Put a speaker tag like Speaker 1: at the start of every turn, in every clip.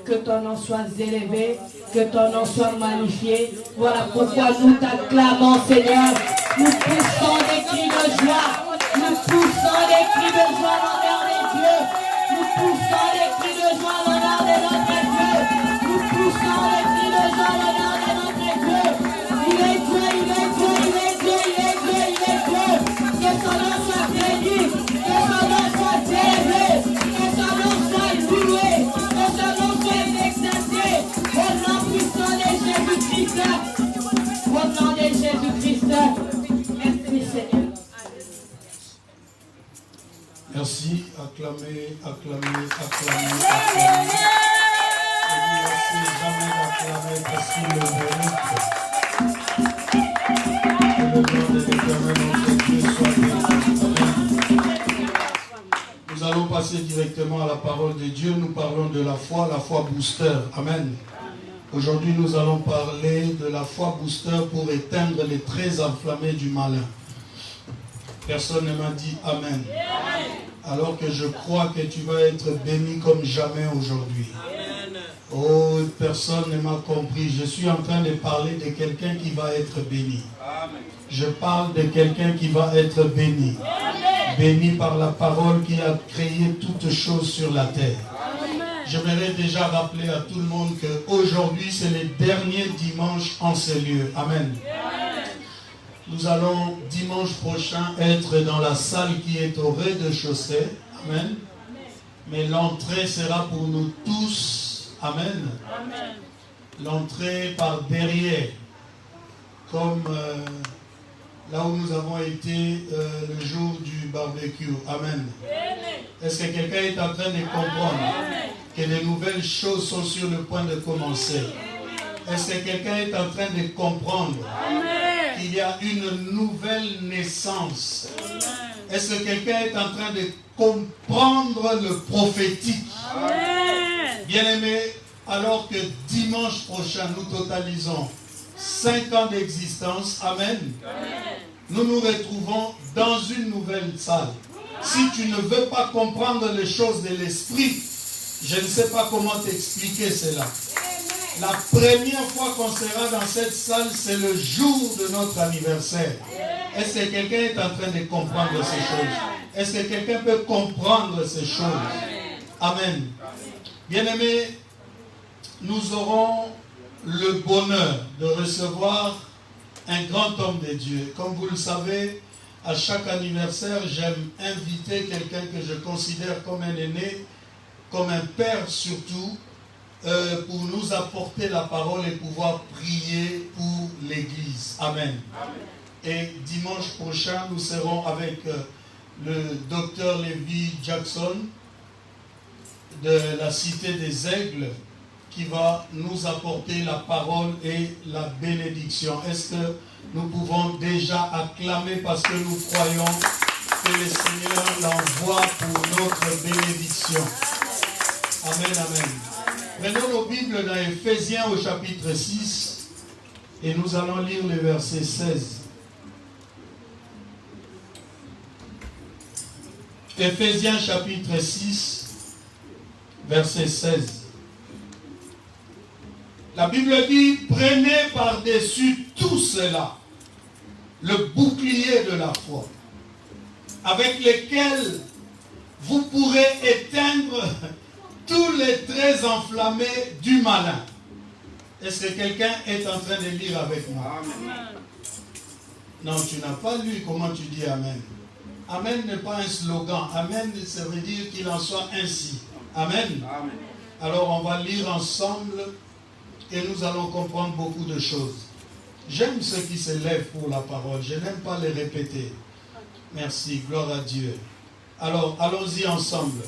Speaker 1: Que ton nom soit élevé, que ton nom soit magnifié. Voilà pourquoi nous t'acclamons, Seigneur. Nous poussons des cris de joie. Nous poussons des cris de joie à l'honneur des dieux. Nous poussons des cris de joie à l'honneur de notre Dieu. Nous poussons des cris de joie à l'honneur de notre Dieu. Il est Dieu, il est Dieu, il est Dieu, il est Dieu, il est Dieu. Que son nom soit béni, que son nom soit élevé, que son nom soit loué, que son nom soit exalté. Au nom puissant de Jésus-Christ. Au nom de Jésus-Christ. Merci Seigneur.
Speaker 2: Merci, acclamez, acclamez, acclamez, acclamez. Et ne laissez jamais d'acclamer parce qu'il le mérite. Que le nom de l'Éternel notre Dieu soit béni. Amen. Nous allons passer directement à la parole de Dieu. Nous parlons de la foi booster. Amen. Aujourd'hui, nous allons parler de la foi booster pour éteindre les traits enflammés du malin. Personne ne m'a dit Amen. Alors que je crois que tu vas être béni comme jamais aujourd'hui. Oh, personne ne m'a compris. Je suis en train de parler de quelqu'un qui va être béni. Je parle de quelqu'un qui va être béni. Béni par la parole qui a créé toutes choses sur la terre. J'aimerais déjà rappeler à tout le monde qu'aujourd'hui, c'est le dernier dimanche en ce lieu. Amen. Nous allons dimanche prochain être dans la salle qui est au rez-de-chaussée. Amen. Mais l'entrée sera pour nous tous. Amen. L'entrée par derrière. Comme là où nous avons été le jour du barbecue. Amen. Est-ce que quelqu'un est en train de comprendre que de nouvelles choses sont sur le point de commencer? Est-ce que quelqu'un est en train de comprendre qu'il y a une nouvelle naissance? Est-ce que quelqu'un est en train de comprendre le prophétique? Bien-aimé, alors que dimanche prochain, nous totalisons 5 ans d'existence, amen, nous nous retrouvons dans une nouvelle salle. Si tu ne veux pas comprendre les choses de l'esprit, je ne sais pas comment t'expliquer cela. La première fois qu'on sera dans cette salle, c'est le jour de notre anniversaire. Est-ce que quelqu'un est en train de comprendre ces choses? Est-ce que quelqu'un peut comprendre ces choses? Amen. Bien-aimés, nous aurons le bonheur de recevoir un grand homme de Dieu. Comme vous le savez, à chaque anniversaire, j'aime inviter quelqu'un que je considère comme un aîné, comme un père surtout, pour nous apporter la parole et pouvoir prier pour l'Église. Amen. Et dimanche prochain, nous serons avec le docteur Levi Jackson de la Cité des Aigles, qui va nous apporter la parole et la bénédiction. Est-ce que nous pouvons déjà acclamer parce que nous croyons que le Seigneur l'envoie pour notre bénédiction? Amen, amen. Prenons nos Bibles dans Éphésiens au chapitre 6 et nous allons lire le verset 16. Éphésiens chapitre 6, verset 16. La Bible dit, prenez par-dessus tout cela le bouclier de la foi, avec lequel vous pourrez éteindre tous les traits enflammés du malin. Est-ce que quelqu'un est en train de lire avec moi? Amen. Non, tu n'as pas lu, comment tu dis Amen? Amen n'est pas un slogan. Amen, ça veut dire qu'il en soit ainsi. Amen. Amen. Alors on va lire ensemble et nous allons comprendre beaucoup de choses. J'aime ceux qui se lèvent pour la parole. Je n'aime pas les répéter. Merci, gloire à Dieu. Alors, allons-y ensemble.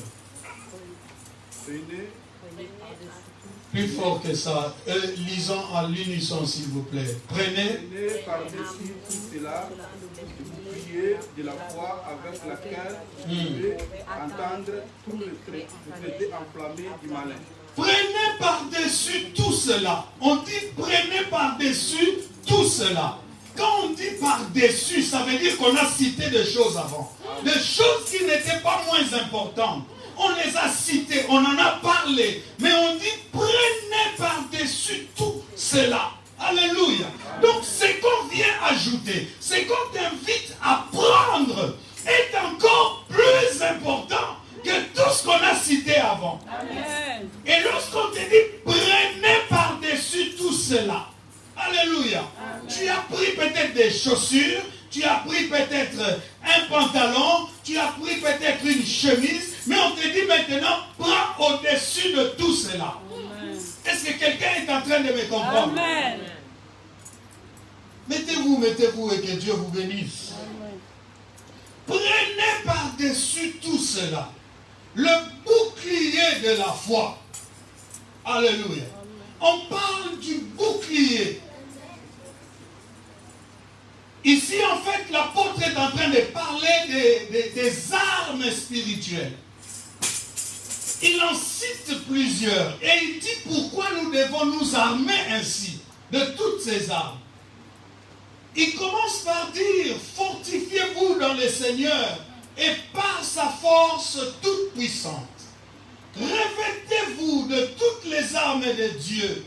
Speaker 2: Plus fort que ça. Lisons à l'unisson, s'il vous plaît. Prenez
Speaker 3: par-dessus tout cela le bouclier de la foi avec laquelle vous pouvez entendre tous les traits enflammés du malin.
Speaker 2: Prenez par-dessus tout cela. On dit prenez par-dessus tout cela. Quand on dit par-dessus, ça veut dire qu'on a cité des choses avant. Des choses qui n'étaient pas moins importantes. On les a citées, on en a parlé. Mais on dit prenez par-dessus tout cela. Alléluia. Donc ce qu'on vient ajouter, ce qu'on t'invite à prendre est encore plus important que tout ce qu'on a cité avant. Amen. Et lorsqu'on te dit prenez par-dessus tout cela. Alléluia. Amen. Tu as pris peut-être des chaussures, tu as pris peut-être un pantalon, tu as pris peut-être une chemise, mais on te dit maintenant prends au-dessus de tout cela. Amen. Est-ce que quelqu'un est en train de me comprendre? Amen. Mettez-vous et que Dieu vous bénisse. Amen. Prenez par-dessus tout cela le bouclier de la foi. Alléluia. On parle du bouclier. Ici, en fait, l'apôtre est en train de parler des armes spirituelles. Il en cite plusieurs. Et il dit pourquoi nous devons nous armer ainsi de toutes ces armes. Il commence par dire, fortifiez-vous dans le Seigneur et par sa force toute puissante. Revêtez-vous de toutes les armes de Dieu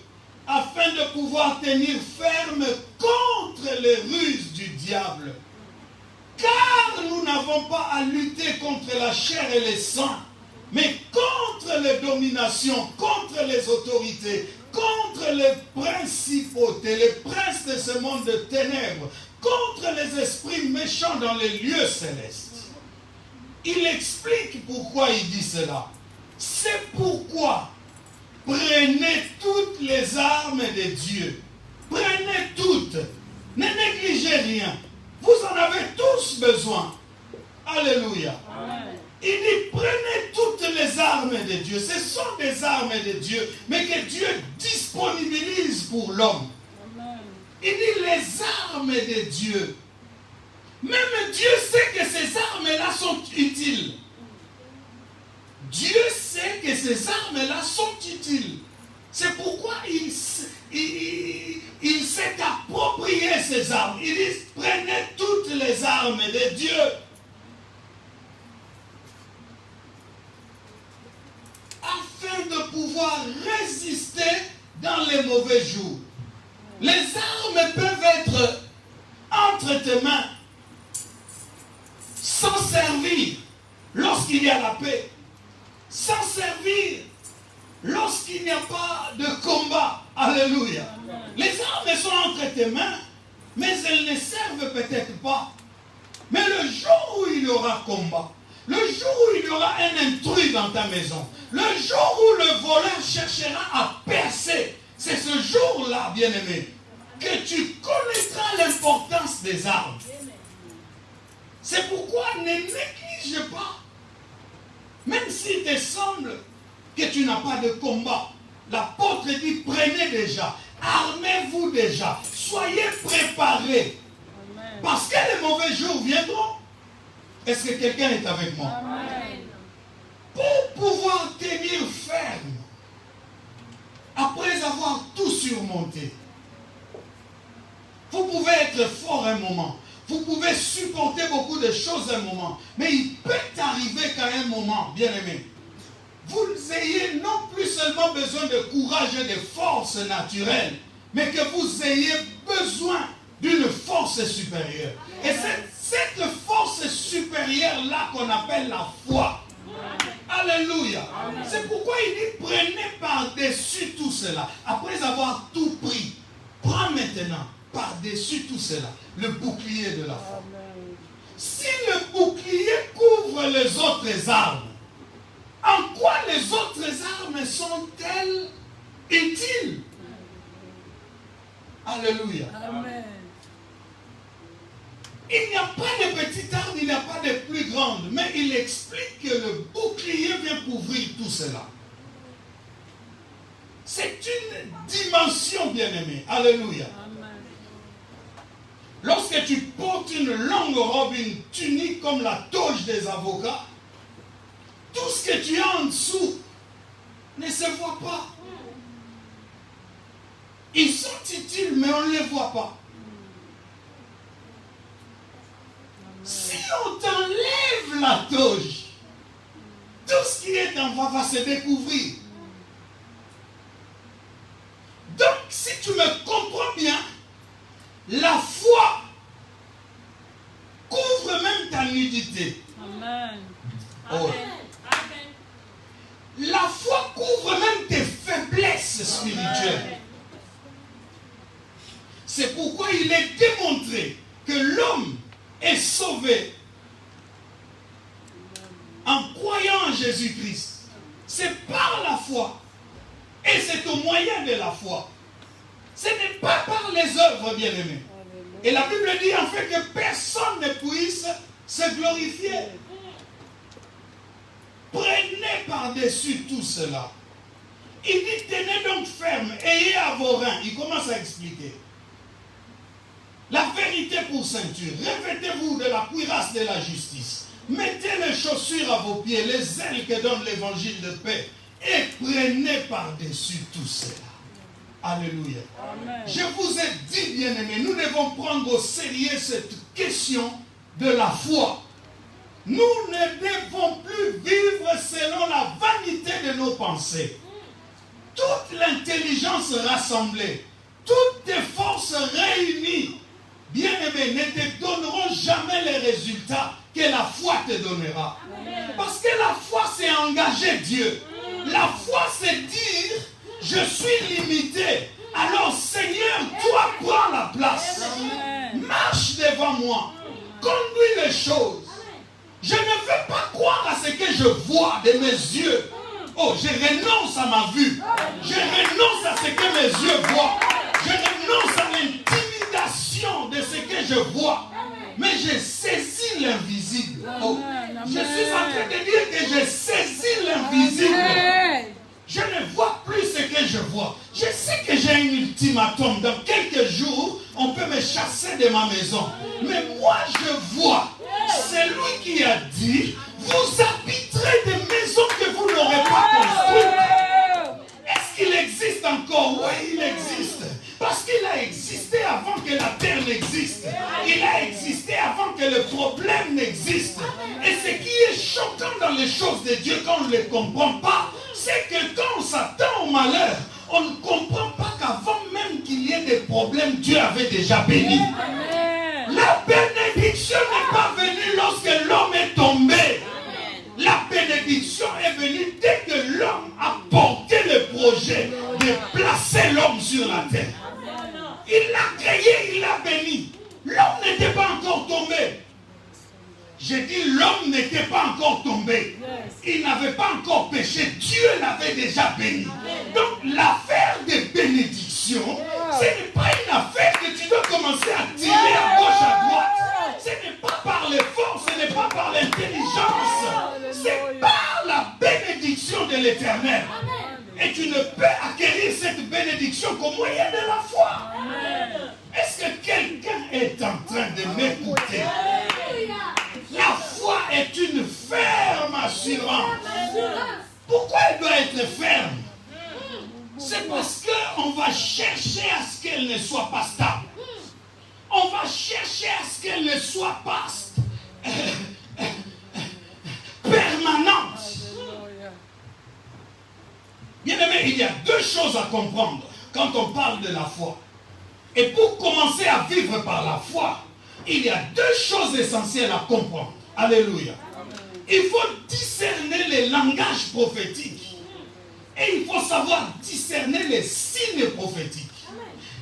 Speaker 2: afin de pouvoir tenir ferme contre les ruses du diable. Car nous n'avons pas à lutter contre la chair et les sang, mais contre les dominations, contre les autorités, contre les principautés, les princes de ce monde de ténèbres, contre les esprits méchants dans les lieux célestes. Il explique pourquoi il dit cela. C'est pourquoi prenez toutes les armes de Dieu. Prenez toutes. Ne négligez rien. Vous en avez tous besoin. Alléluia. Amen. Il dit prenez toutes les armes de Dieu. Ce sont des armes de Dieu, mais que Dieu disponibilise pour l'homme. Il dit les armes de Dieu. Même Dieu sait que ces armes-là sont utiles. Dieu sait que ces armes-là sont utiles. C'est pourquoi il s'est approprié ces armes. Il dit, prenez toutes les armes de Dieu. Afin de pouvoir résister dans les mauvais jours. Les armes peuvent être entre tes mains, s'en servir lorsqu'il y a la paix, s'en servir lorsqu'il n'y a pas de combat. Alléluia. Les armes sont entre tes mains, mais elles ne servent peut-être pas. Mais le jour où il y aura combat, le jour où il y aura un intrus dans ta maison, le jour où le voleur cherchera à percer, c'est ce jour-là, bien-aimé, que tu connaîtras l'importance des armes. C'est pourquoi ne néglige pas. Même s'il te semble que tu n'as pas de combat, l'apôtre dit, prenez déjà, armez-vous déjà, soyez préparés. Amen. Parce que les mauvais jours viendront. Est-ce que quelqu'un est avec moi? Amen. Pour pouvoir tenir ferme, après avoir tout surmonté, vous pouvez être fort un moment. Vous pouvez supporter beaucoup de choses un moment. Mais il peut arriver qu'à un moment, bien-aimé, vous ayez non plus seulement besoin de courage et de force naturelle, mais que vous ayez besoin d'une force supérieure. Et cette force supérieure-là qu'on appelle la foi. Alléluia. C'est pourquoi il dit, prenez par-dessus tout cela. Après avoir tout pris, prends maintenant par-dessus tout cela le bouclier de la foi. Si le bouclier couvre les autres armes, en quoi les autres armes sont-elles utiles? Alléluia. Amen. Il n'y a pas de petite arme, il n'y a pas de plus grande, mais il explique que le bouclier vient couvrir tout cela. C'est une dimension, bien-aimée. Alléluia. Amen. Lorsque tu portes une longue robe, une tunique comme la toge des avocats, tout ce que tu as en dessous ne se voit pas. Ils sont utiles, mais on ne les voit pas. Si on t'enlève la toge, tout ce qui est en bas va se découvrir. Donc, si tu me comprends bien, la foi couvre même ta nudité. Amen. Oh. Amen. La foi couvre même tes faiblesses spirituelles. Amen. C'est pourquoi il est démontré que l'homme est sauvé en croyant en Jésus-Christ. C'est par la foi. Et c'est au moyen de la foi. Ce n'est pas par les œuvres, bien-aimés. Et la Bible dit en fait que personne ne puisse se glorifier. Prenez par-dessus tout cela. Il dit, tenez donc ferme, ayez à vos reins. Il commence à expliquer. La vérité pour ceinture. Revêtez-vous de la cuirasse de la justice. Mettez les chaussures à vos pieds, les ailes que donne l'évangile de paix. Et prenez par-dessus tout cela. Alléluia. Amen. Je vous ai dit, bien-aimés, nous devons prendre au sérieux cette question de la foi. Nous ne devons plus vivre selon la vanité de nos pensées. Toute l'intelligence rassemblée, toutes tes forces réunies, bien-aimés, ne te donneront jamais les résultats que la foi te donnera. Amen. Parce que la foi, c'est engager Dieu. La foi, c'est dire, je suis limité. Alors, Seigneur, toi, prends la place. Amen. Marche devant moi. Conduis les choses. Je ne veux pas croire à ce que je vois de mes yeux. Oh, je renonce à ma vue. Je renonce à ce que mes yeux voient. Je renonce à l'intimidation de ce que je vois. Mais j'ai saisi l'invisible. Oh, je suis en train de dire que j'ai saisi l'invisible. d'accord, je sais que j'ai un ultimatum. Dans quelques jours, on peut me chasser de ma maison. Mais moi, je vois, c'est lui qui a dit, vous habiterez des maisons que vous n'aurez pas construites. Est-ce qu'il existe encore? Oui, il existe. Parce qu'il a existé avant que la terre n'existe. Il a existé avant que le problème n'existe. Et ce qui est choquant dans les choses de Dieu quand on ne les comprend pas, c'est que quand on s'attend au malheur, on ne comprend pas qu'avant même qu'il y ait des problèmes, Dieu avait déjà béni. La bénédiction n'est pas venue lorsque l'homme est tombé. La bénédiction est venue dès que l'homme a porté le projet de placer l'homme sur la terre. Il l'a créé, il l'a béni. L'homme n'était pas encore tombé. J'ai dit l'homme n'était pas encore tombé. Il n'avait pas encore péché. Dieu l'avait déjà béni. Donc l'affaire des bénédictions, ce n'est pas une affaire que tu dois commencer à tirer à gauche, à droite. Ce n'est pas par les forces, ce n'est pas par l'intelligence. C'est par la bénédiction de l'Éternel. Et tu ne peux acquérir cette bénédiction qu'au moyen de la foi. Est-ce que quelqu'un est en train de m'écouter? La foi est une ferme assurance. Pourquoi elle doit être ferme? C'est parce qu'on va chercher à ce qu'elle ne soit pas stable. On va chercher à ce qu'elle ne soit pas permanente. Bien aimé, il y a deux choses à comprendre quand on parle de la foi. Et pour commencer à vivre par la foi, il y a deux choses essentielles à comprendre. Alléluia. Il faut discerner les langages prophétiques. Et il faut savoir discerner les signes prophétiques.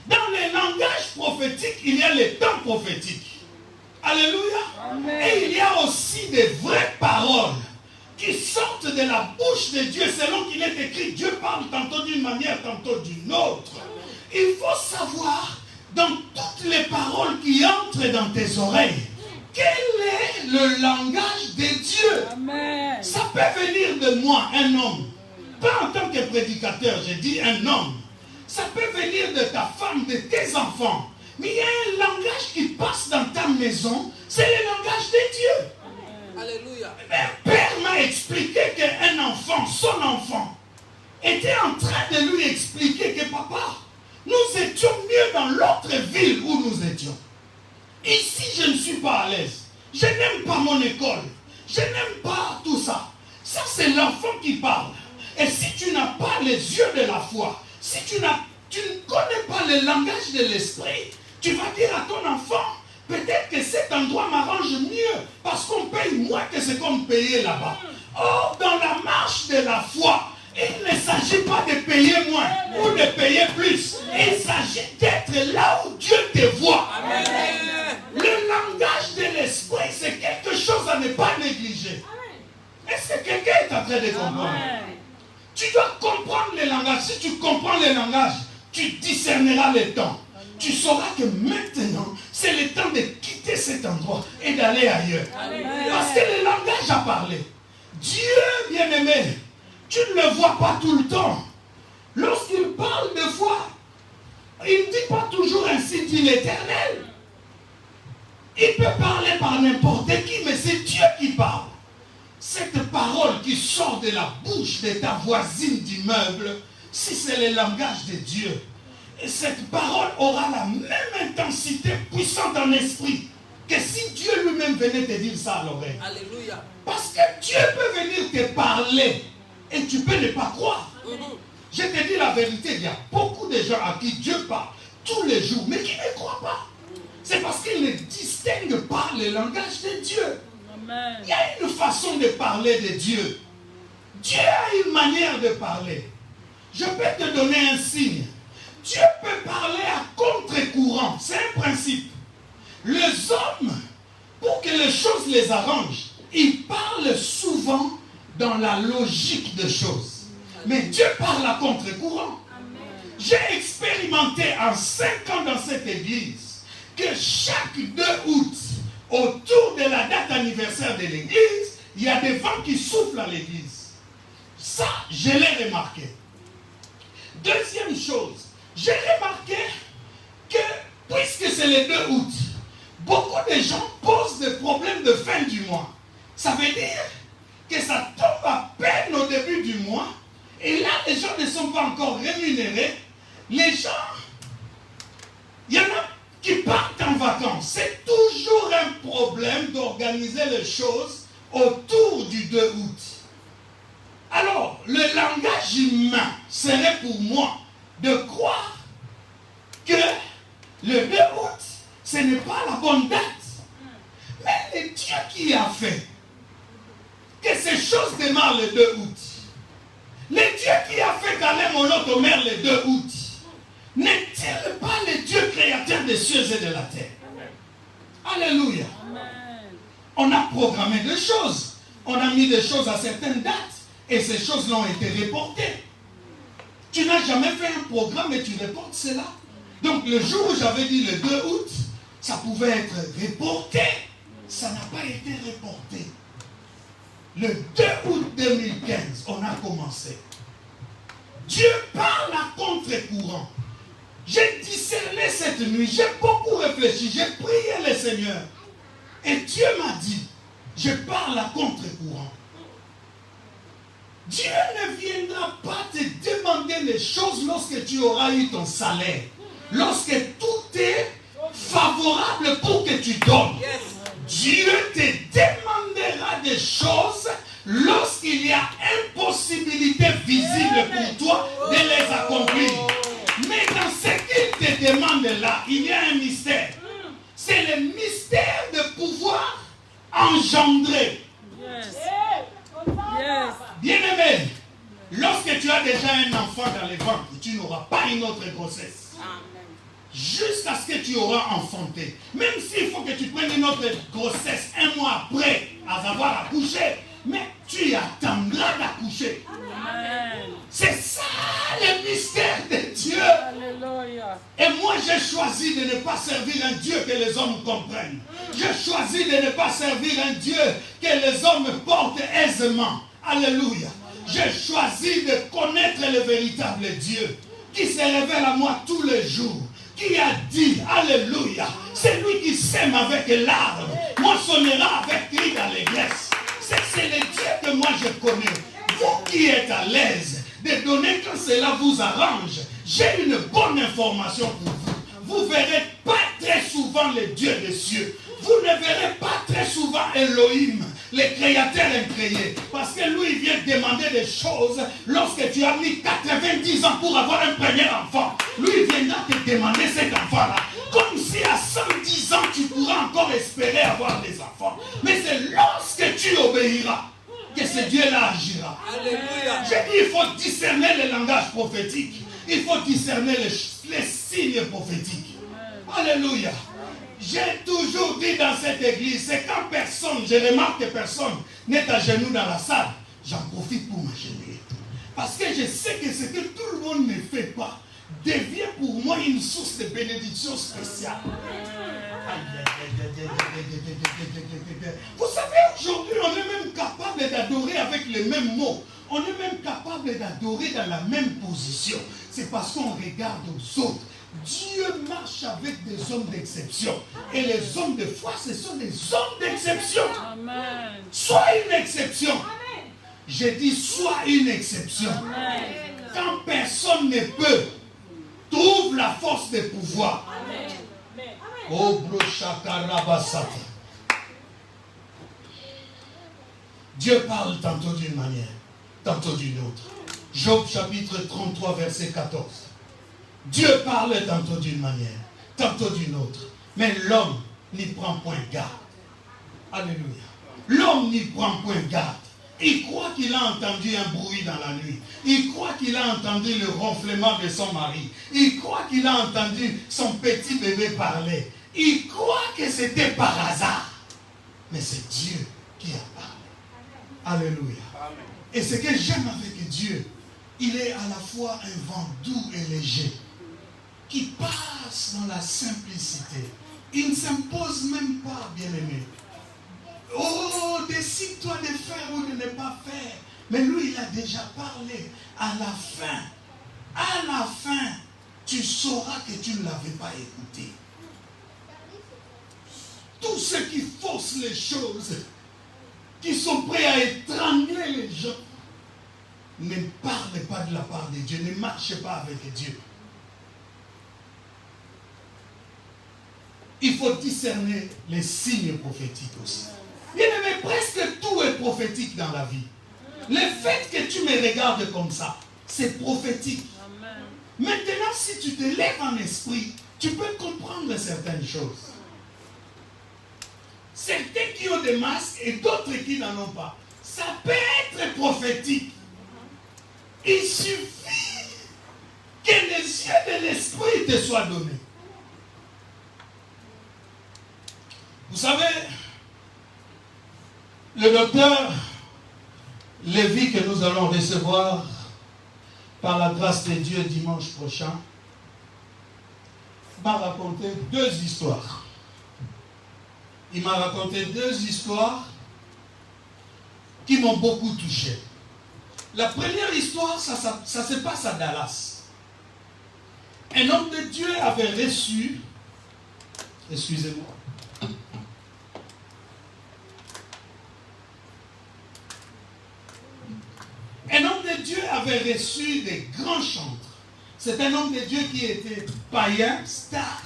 Speaker 2: Dans les langages prophétiques, il y a les temps prophétiques. Alléluia. Et il y a aussi des vraies paroles qui sortent de la bouche de Dieu selon qu'il est écrit. Dieu parle tantôt d'une manière, tantôt d'une autre. Il faut savoir dans toutes les paroles qui entrent dans tes oreilles, quel est le langage de Dieu? Amen. Ça peut venir de moi, un homme. Pas en tant que prédicateur, j'ai dit un homme. Ça peut venir de ta femme, de tes enfants. Mais il y a un langage qui passe dans ta maison, c'est le langage de Dieu. Alléluia. Un père m'a expliqué qu'un enfant, son enfant, était en train de lui expliquer que papa, nous étions mieux dans l'autre ville où nous étions. Ici, je ne suis pas à l'aise. Je n'aime pas mon école. Je n'aime pas tout ça. Ça, c'est l'enfant qui parle. Et si tu n'as pas les yeux de la foi, si tu ne connais pas le langage de l'esprit, tu vas dire à ton enfant, peut-être que cet endroit m'arrange mieux parce qu'on paye moins que ce qu'on payait là-bas. Or, dans la marche de la foi, il ne s'agit pas de payer moins ou de payer plus. Il s'agit d'être là où Dieu te voit. Amen. Le langage de l'esprit, c'est quelque chose à ne pas négliger. Est-ce que quelqu'un est en train de comprendre? Tu dois comprendre le langage. Si tu comprends le langage, tu discerneras le temps. Tu sauras que maintenant, c'est le temps de quitter cet endroit et d'aller ailleurs. Parce que le langage a parlé. Dieu, bien-aimé, tu ne le vois pas tout le temps. Lorsqu'il parle de foi, il ne dit pas toujours ainsi dit l'Éternel. Il peut parler par n'importe qui, mais c'est Dieu qui parle. Cette parole qui sort de la bouche de ta voisine d'immeuble, si c'est le langage de Dieu, et cette parole aura la même intensité puissante en esprit que si Dieu lui-même venait te dire ça à l'oreille. Alléluia. Parce que Dieu peut venir te parler et tu peux ne pas croire. Je te dis la vérité, il y a beaucoup de gens à qui Dieu parle tous les jours, mais qui ne croient pas. C'est parce qu'ils ne distinguent pas le langage de Dieu. Amen. Il y a une façon de parler de Dieu. Dieu a une manière de parler. Je peux te donner un signe. Dieu peut parler à contre-courant. C'est un principe. Les hommes, pour que les choses les arrangent, ils parlent souvent dans la logique des choses. Mais Dieu parle à contre-courant. J'ai expérimenté en 5 ans dans cette église que chaque 2 août, autour de la date anniversaire de l'église, il y a des vents qui soufflent à l'église. Ça, je l'ai remarqué. Deuxième chose, j'ai remarqué que, puisque c'est le 2 août, beaucoup de gens posent des problèmes de fin du mois. Ça veut dire que ça tombe à peine au début du mois, et là, les gens ne sont pas encore rémunérés. Les gens, il y en a qui partent en vacances. C'est toujours un problème d'organiser les choses autour du 2 août. Alors, le langage humain serait pour moi de croire que le 2 août, ce n'est pas la bonne date. Mais le Dieu qui a fait que ces choses démarrent le 2 août, le Dieu qui a fait qu'Alain Monotomère le 2 août, n'est-il pas le Dieu créateur des cieux et de la terre? Alléluia. On a programmé des choses. On a mis des choses à certaines dates. Et ces choses-là ont été reportées. Tu n'as jamais fait un programme et tu reportes cela. Donc le jour où j'avais dit le 2 août, ça pouvait être reporté. Ça n'a pas été reporté. Le 2 août 2015, on a commencé. Dieu parle à contre-courant. J'ai discerné cette nuit, j'ai beaucoup réfléchi, j'ai prié le Seigneur. Et Dieu m'a dit, je parle à contre-courant. Dieu ne viendra pas te demander les choses lorsque tu auras eu ton salaire. Lorsque tout est favorable pour que tu donnes. Dieu te demandera des choses lorsqu'il y a impossibilité visible pour toi de les accomplir. Mais dans ce qu'il te demande là, il y a un mystère. C'est le mystère de pouvoir engendrer. Bien-aimé, lorsque tu as déjà un enfant dans le ventre, tu n'auras pas une autre grossesse. Jusqu'à ce que tu auras enfanté. Même s'il faut que tu prennes une autre grossesse un mois après avoir accouché, mais tu attendras d'accoucher. C'est ça le mystère de Dieu. Alléluia. Et moi j'ai choisi de ne pas servir un Dieu que les hommes comprennent. J'ai choisi de ne pas servir un Dieu que les hommes portent aisément. Alléluia. J'ai choisi de connaître le véritable Dieu qui se révèle à moi tous les jours. Qui a dit, alléluia, c'est lui qui sème avec l'arbre, moissonnera avec cri d'allégresse. C'est le Dieu que moi je connais. Vous qui êtes à l'aise de donner quand cela vous arrange, j'ai une bonne information pour vous. Vous ne verrez pas très souvent le Dieu des cieux. Vous ne verrez pas très souvent Elohim, le créateur incréé. Parce que lui, il vient demander des choses lorsque tu as mis 90 ans pour avoir un premier enfant. Lui, il viendra te demander cet enfant-là. Comme si à 110 ans, tu pourras encore espérer avoir des enfants. Mais c'est lorsque tu obéiras que ce Dieu-là agira. Alléluia. J'ai dit, il faut discerner le langage prophétique. Il faut discerner les signes prophétiques. Alléluia. J'ai toujours dit dans cette église, c'est quand personne, je remarque que personne n'est à genoux dans la salle, j'en profite pour m'agenouiller. Parce que je sais que ce que tout le monde ne fait pas devient pour moi une source de bénédiction spéciale. Vous savez, aujourd'hui, on est même capable d'adorer avec les mêmes mots. On est même capable d'adorer dans la même position. C'est parce qu'on regarde aux autres. Dieu marche avec des hommes d'exception. Et les hommes de foi, ce sont des hommes d'exception. Sois une exception. J'ai dit, sois une exception. Amen. Quand personne ne peut, trouve la force de pouvoir. Oh, Dieu parle tantôt d'une manière, tantôt d'une autre. Job chapitre 33, verset 14. Dieu parle tantôt d'une manière, tantôt d'une autre. Mais l'homme n'y prend point garde. Alléluia. L'homme n'y prend point garde. Il croit qu'il a entendu un bruit dans la nuit. Il croit qu'il a entendu le ronflement de son mari. Il croit qu'il a entendu son petit bébé parler. Il croit que c'était par hasard. Mais c'est Dieu qui a parlé. Alléluia. Et ce que j'aime avec Dieu, il est à la fois un vent doux et léger, qui passe dans la simplicité. Il ne s'impose même pas, bien-aimé. Oh, décide-toi de faire ou de ne pas faire. Mais lui, il a déjà parlé. À la fin À la fin, tu sauras que tu ne l'avais pas écouté. Tous ceux qui forcent les choses, qui sont prêts à étrangler les gens, ne parlez pas de la part de Dieu, ne marchez pas avec Dieu. Il faut discerner les signes prophétiques aussi. Bien aimé, presque tout est prophétique dans la vie. Le fait que tu me regardes comme ça, c'est prophétique. Amen. Maintenant, si tu te lèves en esprit, tu peux comprendre certaines choses. Certains qui ont des masques et d'autres qui n'en ont pas. Ça peut être prophétique. Il suffit que les yeux de l'esprit te soient donnés. Vous savez, le docteur Lévy que nous allons recevoir par la grâce de Dieu dimanche prochain m'a raconté 2 histoires. Il m'a raconté 2 histoires qui m'ont beaucoup touché. La première histoire, ça se passe à Dallas. Un homme de Dieu avait reçu, excusez-moi, un homme de Dieu avait reçu des grands chantres. C'est un homme de Dieu qui était païen, star,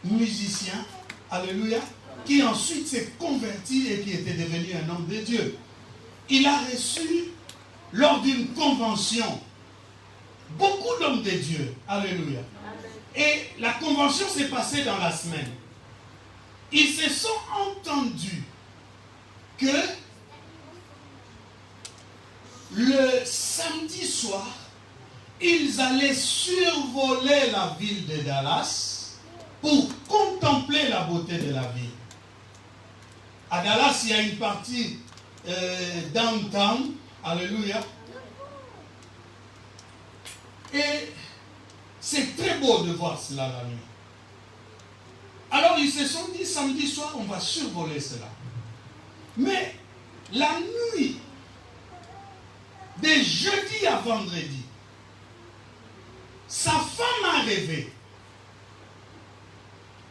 Speaker 2: musicien, alléluia, qui ensuite s'est converti et qui était devenu un homme de Dieu. Il a reçu, lors d'une convention, beaucoup d'hommes de Dieu, alléluia. Et la convention s'est passée dans la semaine. Ils se sont entendus que le samedi soir, ils allaient survoler la ville de Dallas pour contempler la beauté de la ville. À Dallas, il y a une partie downtown, alléluia. Et c'est très beau de voir cela la nuit. Alors ils se sont dit, samedi soir, on va survoler cela. Mais la nuit, de jeudi à vendredi, sa femme a rêvé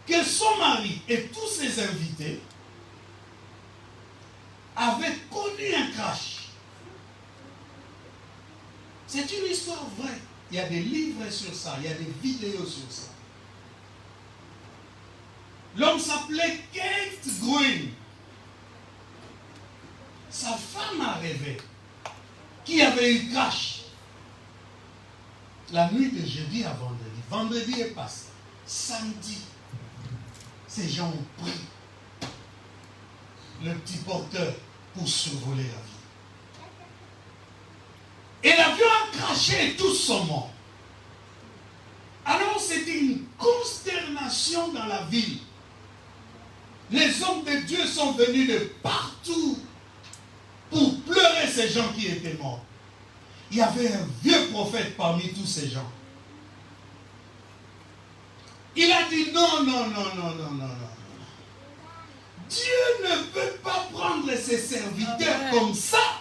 Speaker 2: que son mari et tous ses invités avaient connu un crash. C'est une histoire vraie. Il y a des livres sur ça, il y a des vidéos sur ça. L'homme s'appelait Kate Green. Sa femme a rêvé qu'il y avait eu crash la nuit de jeudi à vendredi. Vendredi est passé. Samedi, ces gens ont pris le petit porteur pour survoler l'avion. Et l'avion a craché et tous sont morts. Alors c'était une consternation dans la ville. Les hommes de Dieu sont venus de partout pour pleurer ces gens qui étaient morts. Il y avait un vieux prophète parmi tous ces gens. Il a dit non. Dieu ne peut pas prendre ses serviteurs comme ça,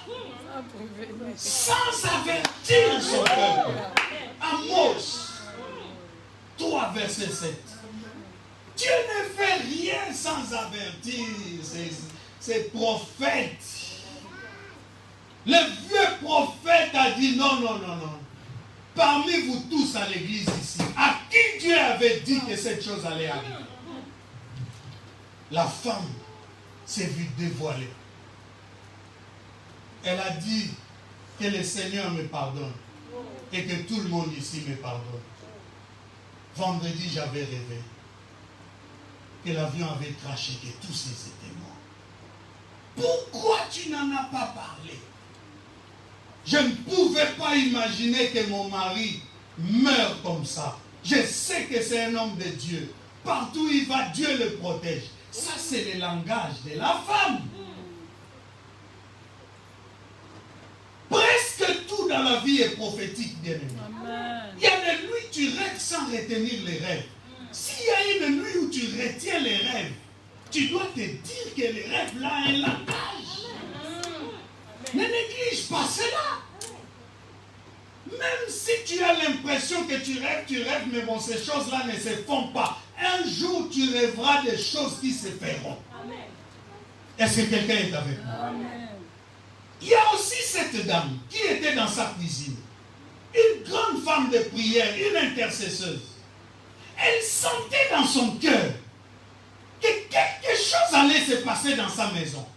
Speaker 2: sans avertir son peuple. Amos 3, verset 7. Dieu ne fait rien sans avertir ses prophètes. Le vieux prophète a dit non. Parmi vous tous à l'église ici, à qui Dieu avait dit que cette chose allait arriver? La femme s'est vue dévoilée. Elle a dit que le Seigneur me pardonne et que tout le monde ici me pardonne. Vendredi, j'avais rêvé que l'avion avait craché, que tous ils étaient morts. Pourquoi tu n'en as pas parlé? Je ne pouvais pas imaginer que mon mari meure comme ça. Je sais que c'est un homme de Dieu. Partout où il va, Dieu le protège. Ça, c'est le langage de la femme. Presque tout dans la vie est prophétique, bien aimé. Il y a des nuits où tu rêves sans retenir les rêves. S'il y a une nuit où tu retiens les rêves, tu dois te dire que les rêves là ont un langage. Ne néglige pas cela. Même si tu as l'impression que tu rêves, mais bon, ces choses-là ne se font pas. Un jour, tu rêveras des choses qui se feront. Est-ce que quelqu'un est avec moi? Amen. Il y a aussi cette dame qui était dans sa cuisine. Une grande femme de prière, une intercesseuse. Elle sentait dans son cœur que quelque chose allait se passer dans sa maison.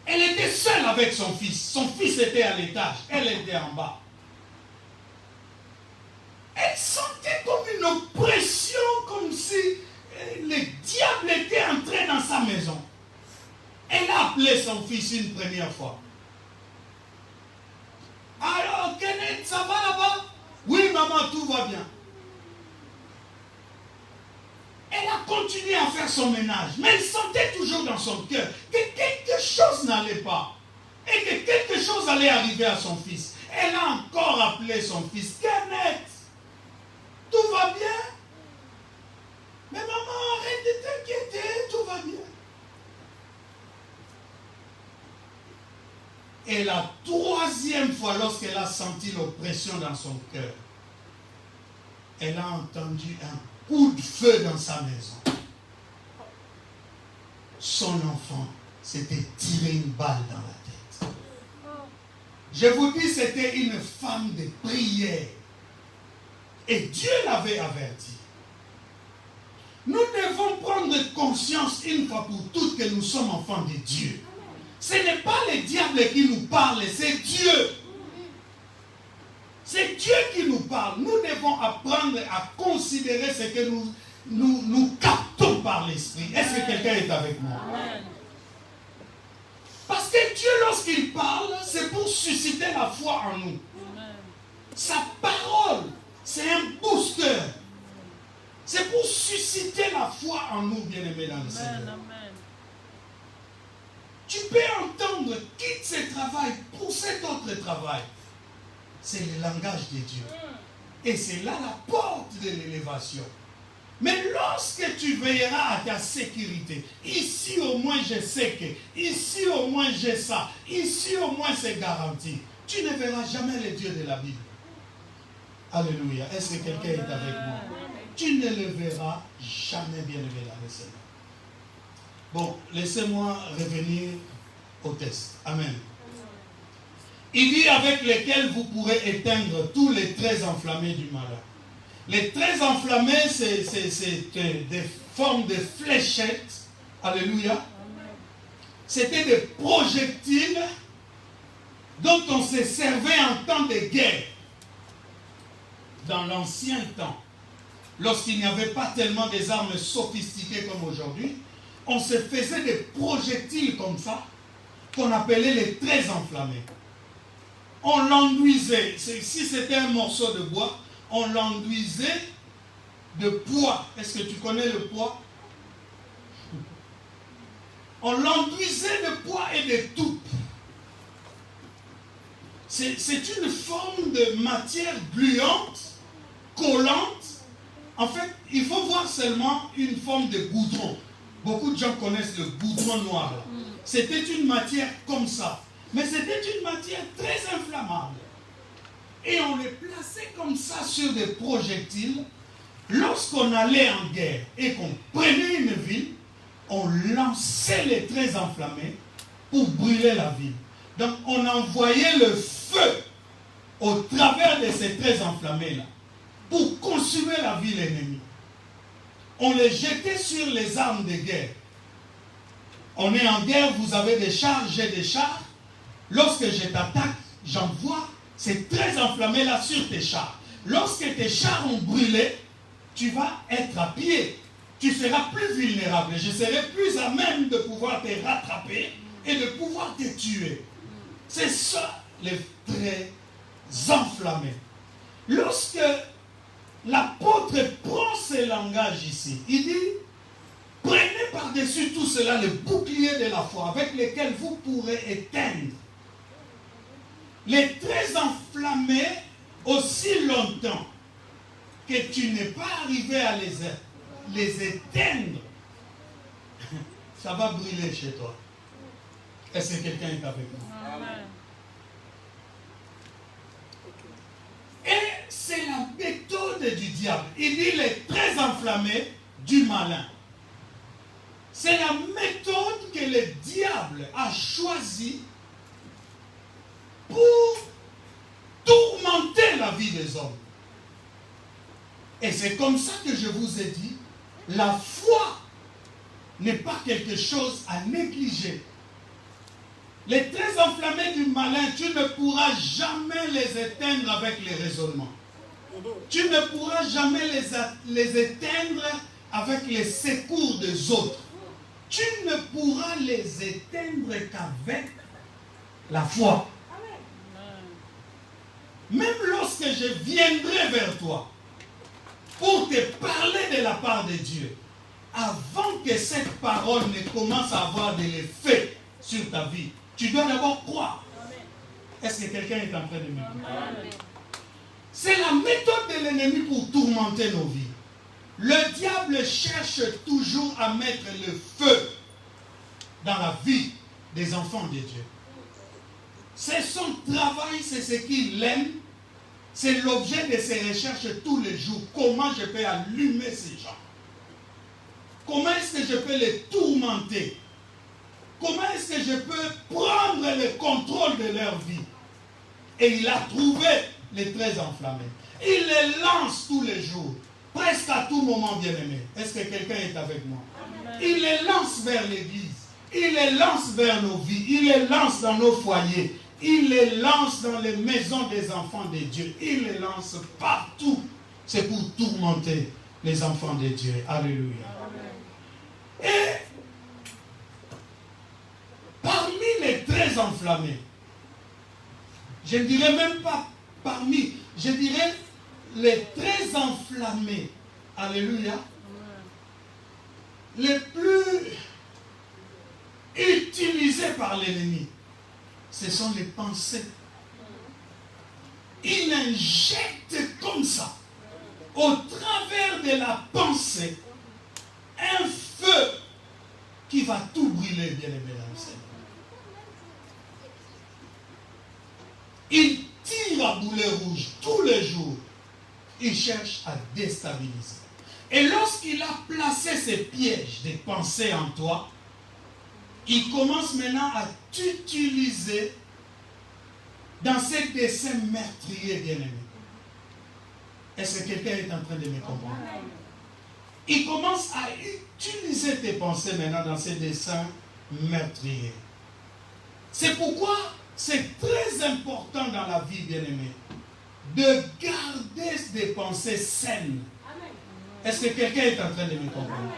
Speaker 2: Elle était seule avec son fils. Son fils était à l'étage. Elle était en bas. Elle sentait comme une oppression, comme si le diable était entré dans sa maison. Elle a appelé son fils une première fois. Alors, Kenneth, ça va là-bas? Oui, maman, tout va bien. Elle a continué à faire son ménage, mais elle sentait toujours dans son cœur que quelque chose n'allait pas et que quelque chose allait arriver à son fils. Elle a encore appelé son fils. Kenneth, tout va bien? Mais maman, arrête de t'inquiéter, tout va bien. Et la troisième fois, lorsqu'elle a senti l'oppression dans son cœur, elle a entendu un coup de feu dans sa maison. Son enfant s'était tiré une balle dans la tête. Je vous dis, c'était une femme de prière. Et Dieu l'avait averti. Nous devons prendre conscience une fois pour toutes que nous sommes enfants de Dieu. Ce n'est pas le diable qui nous parle, c'est Dieu. C'est Dieu qui nous parle. Nous devons apprendre à considérer ce que nous captons par l'esprit. Est-ce que quelqu'un est avec moi? Amen. Parce que Dieu, lorsqu'il parle, c'est pour susciter la foi en nous. Amen. Sa parole, c'est un booster. C'est pour susciter la foi en nous, bien-aimés dans le Seigneur. Tu peux entendre, quitte ce travail pour cet autre travail. C'est le langage de Dieu. Et c'est là la porte de l'élévation. Mais lorsque tu veilleras à ta sécurité, ici au moins je sais que, ici au moins j'ai ça, ici au moins c'est garanti, tu ne verras jamais le Dieu de la Bible. Alléluia. Est-ce que quelqu'un est avec moi? Tu ne le verras jamais, bien-aimé dans le Seigneur. Bon, laissez-moi revenir au test. Amen. Il dit avec lesquels vous pourrez éteindre tous les traits enflammés du malin. Les traits enflammés, c'est des formes de fléchettes. Alléluia. C'était des projectiles dont on se servait en temps de guerre. Dans l'ancien temps, lorsqu'il n'y avait pas tellement des armes sophistiquées comme aujourd'hui, on se faisait des projectiles comme ça, qu'on appelait les traits enflammés. On l'enduisait. Si c'était un morceau de bois, on l'enduisait de pois. Est-ce que tu connais le pois? On l'enduisait de pois et de toupe. C'est une forme de matière gluante, collante. En fait, il faut voir seulement une forme de goudron. Beaucoup de gens connaissent le goudron noir. C'était une matière comme ça. Mais c'était une matière très inflammable. Et on les plaçait comme ça sur des projectiles. Lorsqu'on allait en guerre et qu'on prenait une ville, on lançait les traits enflammés pour brûler la ville. Donc on envoyait le feu au travers de ces traits enflammés-là pour consumer la ville ennemie. On les jetait sur les armes de guerre. On est en guerre, vous avez des chars, j'ai des chars. Lorsque je t'attaque, j'envoie ces traits enflammés-là sur tes chars. Lorsque tes chars ont brûlé, tu vas être à pied. Tu seras plus vulnérable. Je serai plus à même de pouvoir te rattraper et de pouvoir te tuer. C'est ça, les traits enflammés. Lorsque l'apôtre prend ce langage ici, il dit, prenez par-dessus tout cela le bouclier de la foi avec lequel vous pourrez éteindre les traits enflammés aussi longtemps que tu n'es pas arrivé à les éteindre. Ça va brûler chez toi. Est-ce que quelqu'un est avec moi? Amen. la méthode du diable. Il dit les très enflammés du malin. C'est la méthode que le diable a choisie pour tourmenter la vie des hommes. Et c'est comme ça que je vous ai dit, la foi n'est pas quelque chose à négliger. Les très enflammés du malin, tu ne pourras jamais les éteindre avec les raisonnements. Tu ne pourras jamais les éteindre avec les secours des autres. Tu ne pourras les éteindre qu'avec la foi. Même lorsque je viendrai vers toi pour te parler de la part de Dieu, avant que cette parole ne commence à avoir de l'effet sur ta vie, tu dois d'abord croire. Est-ce que quelqu'un est en train de me dire? C'est la méthode de l'ennemi pour tourmenter nos vies. Le diable cherche toujours à mettre le feu dans la vie des enfants de Dieu. C'est son travail, c'est ce qu'il aime. C'est l'objet de ses recherches tous les jours. Comment je peux allumer ces gens? Comment est-ce que je peux les tourmenter? Comment est-ce que je peux prendre le contrôle de leur vie? Et il a trouvé les très enflammés. Il les lance tous les jours, presque à tout moment, bien-aimé. Est-ce que quelqu'un est avec moi? Il les lance vers l'église. Il les lance vers nos vies. Il les lance dans nos foyers. Il les lance dans les maisons des enfants de Dieu. Il les lance partout. C'est pour tourmenter les enfants de Dieu. Alléluia. Et parmi les très enflammés, je ne dirais même pas parmi, je dirais les très enflammés, alléluia, les plus utilisés par l'ennemi, ce sont les pensées. Il injecte comme ça, au travers de la pensée, un feu qui va tout brûler, bien aimé dans le Seigneur. Il tire à boulet rouge tous les jours. Il cherche à déstabiliser. Et lorsqu'il a placé ses pièges de pensée en toi, il commence maintenant à t'utiliser dans ces dessins meurtriers, bien-aimés. Est-ce que quelqu'un est en train de me comprendre? Il commence à utiliser tes pensées maintenant dans ces dessins meurtriers. C'est pourquoi c'est très important dans la vie, bien-aimée, de garder des pensées saines. Est-ce que quelqu'un est en train de me comprendre?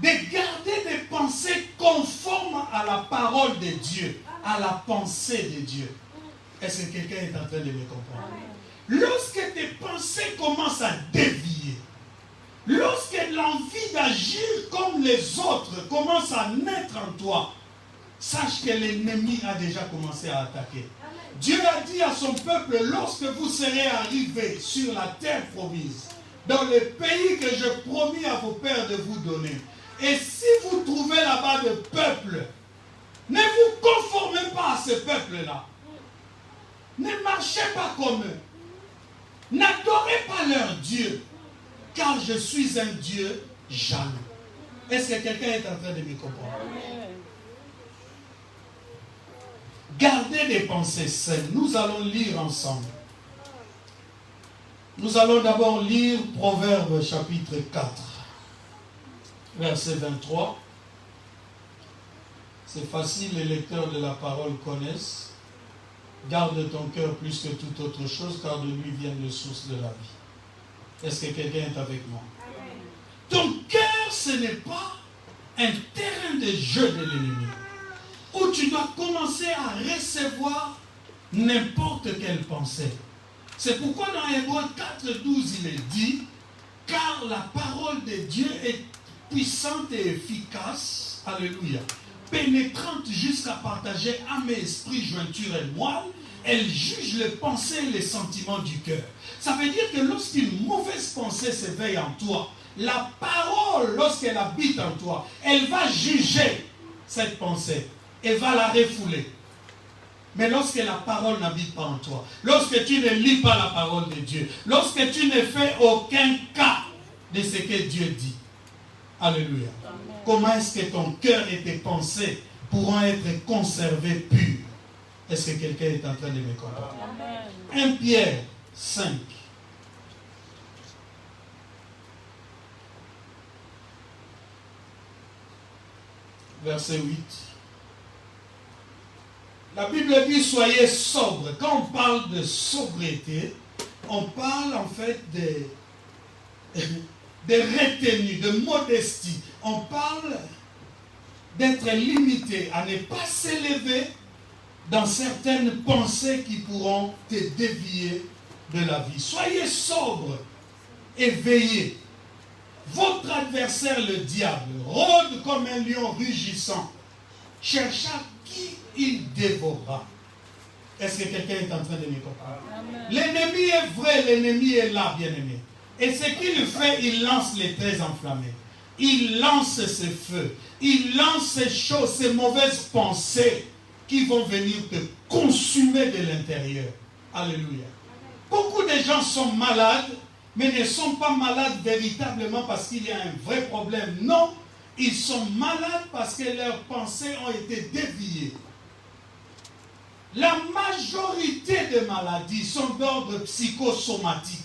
Speaker 2: De garder des pensées conformes à la parole de Dieu, à la pensée de Dieu. Est-ce que quelqu'un est en train de me comprendre? Lorsque tes pensées commencent à dévier, lorsque l'envie d'agir comme les autres commence à naître en toi, sache que l'ennemi a déjà commencé à attaquer. Dieu a dit à son peuple, lorsque vous serez arrivés sur la terre promise, dans le pays que je promis à vos pères de vous donner, et si vous trouvez là-bas de peuple, ne vous conformez pas à ce peuple-là. Ne marchez pas comme eux. N'adorez pas leur Dieu, car je suis un Dieu jaloux. Est-ce que quelqu'un est en train de me comprendre? Gardez des pensées saines. Nous allons lire ensemble. Nous allons d'abord lire Proverbes chapitre 4, verset 23. C'est facile, les lecteurs de la parole connaissent. Garde ton cœur plus que toute autre chose, car de lui viennent les sources de la vie. Est-ce que quelqu'un est avec moi? Ton cœur, ce n'est pas un terrain de jeu de l'ennemi, où tu dois commencer à recevoir n'importe quelle pensée. C'est pourquoi dans Hébreux 4:12, il est dit, car la parole de Dieu est puissante et efficace, alléluia, pénétrante jusqu'à partager âme et esprit, jointure et moelle, elle juge les pensées et les sentiments du cœur. Ça veut dire que lorsqu'une mauvaise pensée s'éveille en toi, la parole, lorsqu'elle habite en toi, elle va juger cette pensée et va la refouler. Mais lorsque la parole n'habite pas en toi, lorsque tu ne lis pas la parole de Dieu, lorsque tu ne fais aucun cas de ce que Dieu dit, alléluia. Comment est-ce que ton cœur et tes pensées pourront être conservés purs? Est-ce que quelqu'un est en train de me comprendre? 1 Pierre 5. Verset 8. La Bible dit soyez sobres. Quand on parle de sobriété, on parle en fait de retenue, de modestie. On parle d'être limité, à ne pas s'élever dans certaines pensées qui pourront te dévier de la vie. Soyez sobres et veillez. Votre adversaire, le diable, rôde comme un lion rugissant, cherchant qui il dévorera. Est-ce que quelqu'un est en train de me comprendre? L'ennemi est vrai, l'ennemi est là, bien-aimé. Et ce qu'il fait, il lance les traits enflammés. Il lance ses feux. Il lance ces choses, ces mauvaises pensées qui vont venir te consumer de l'intérieur. Alléluia. Beaucoup de gens sont malades, mais ne sont pas malades véritablement parce qu'il y a un vrai problème. Non, ils sont malades parce que leurs pensées ont été déviées. La majorité des maladies sont d'ordre psychosomatique.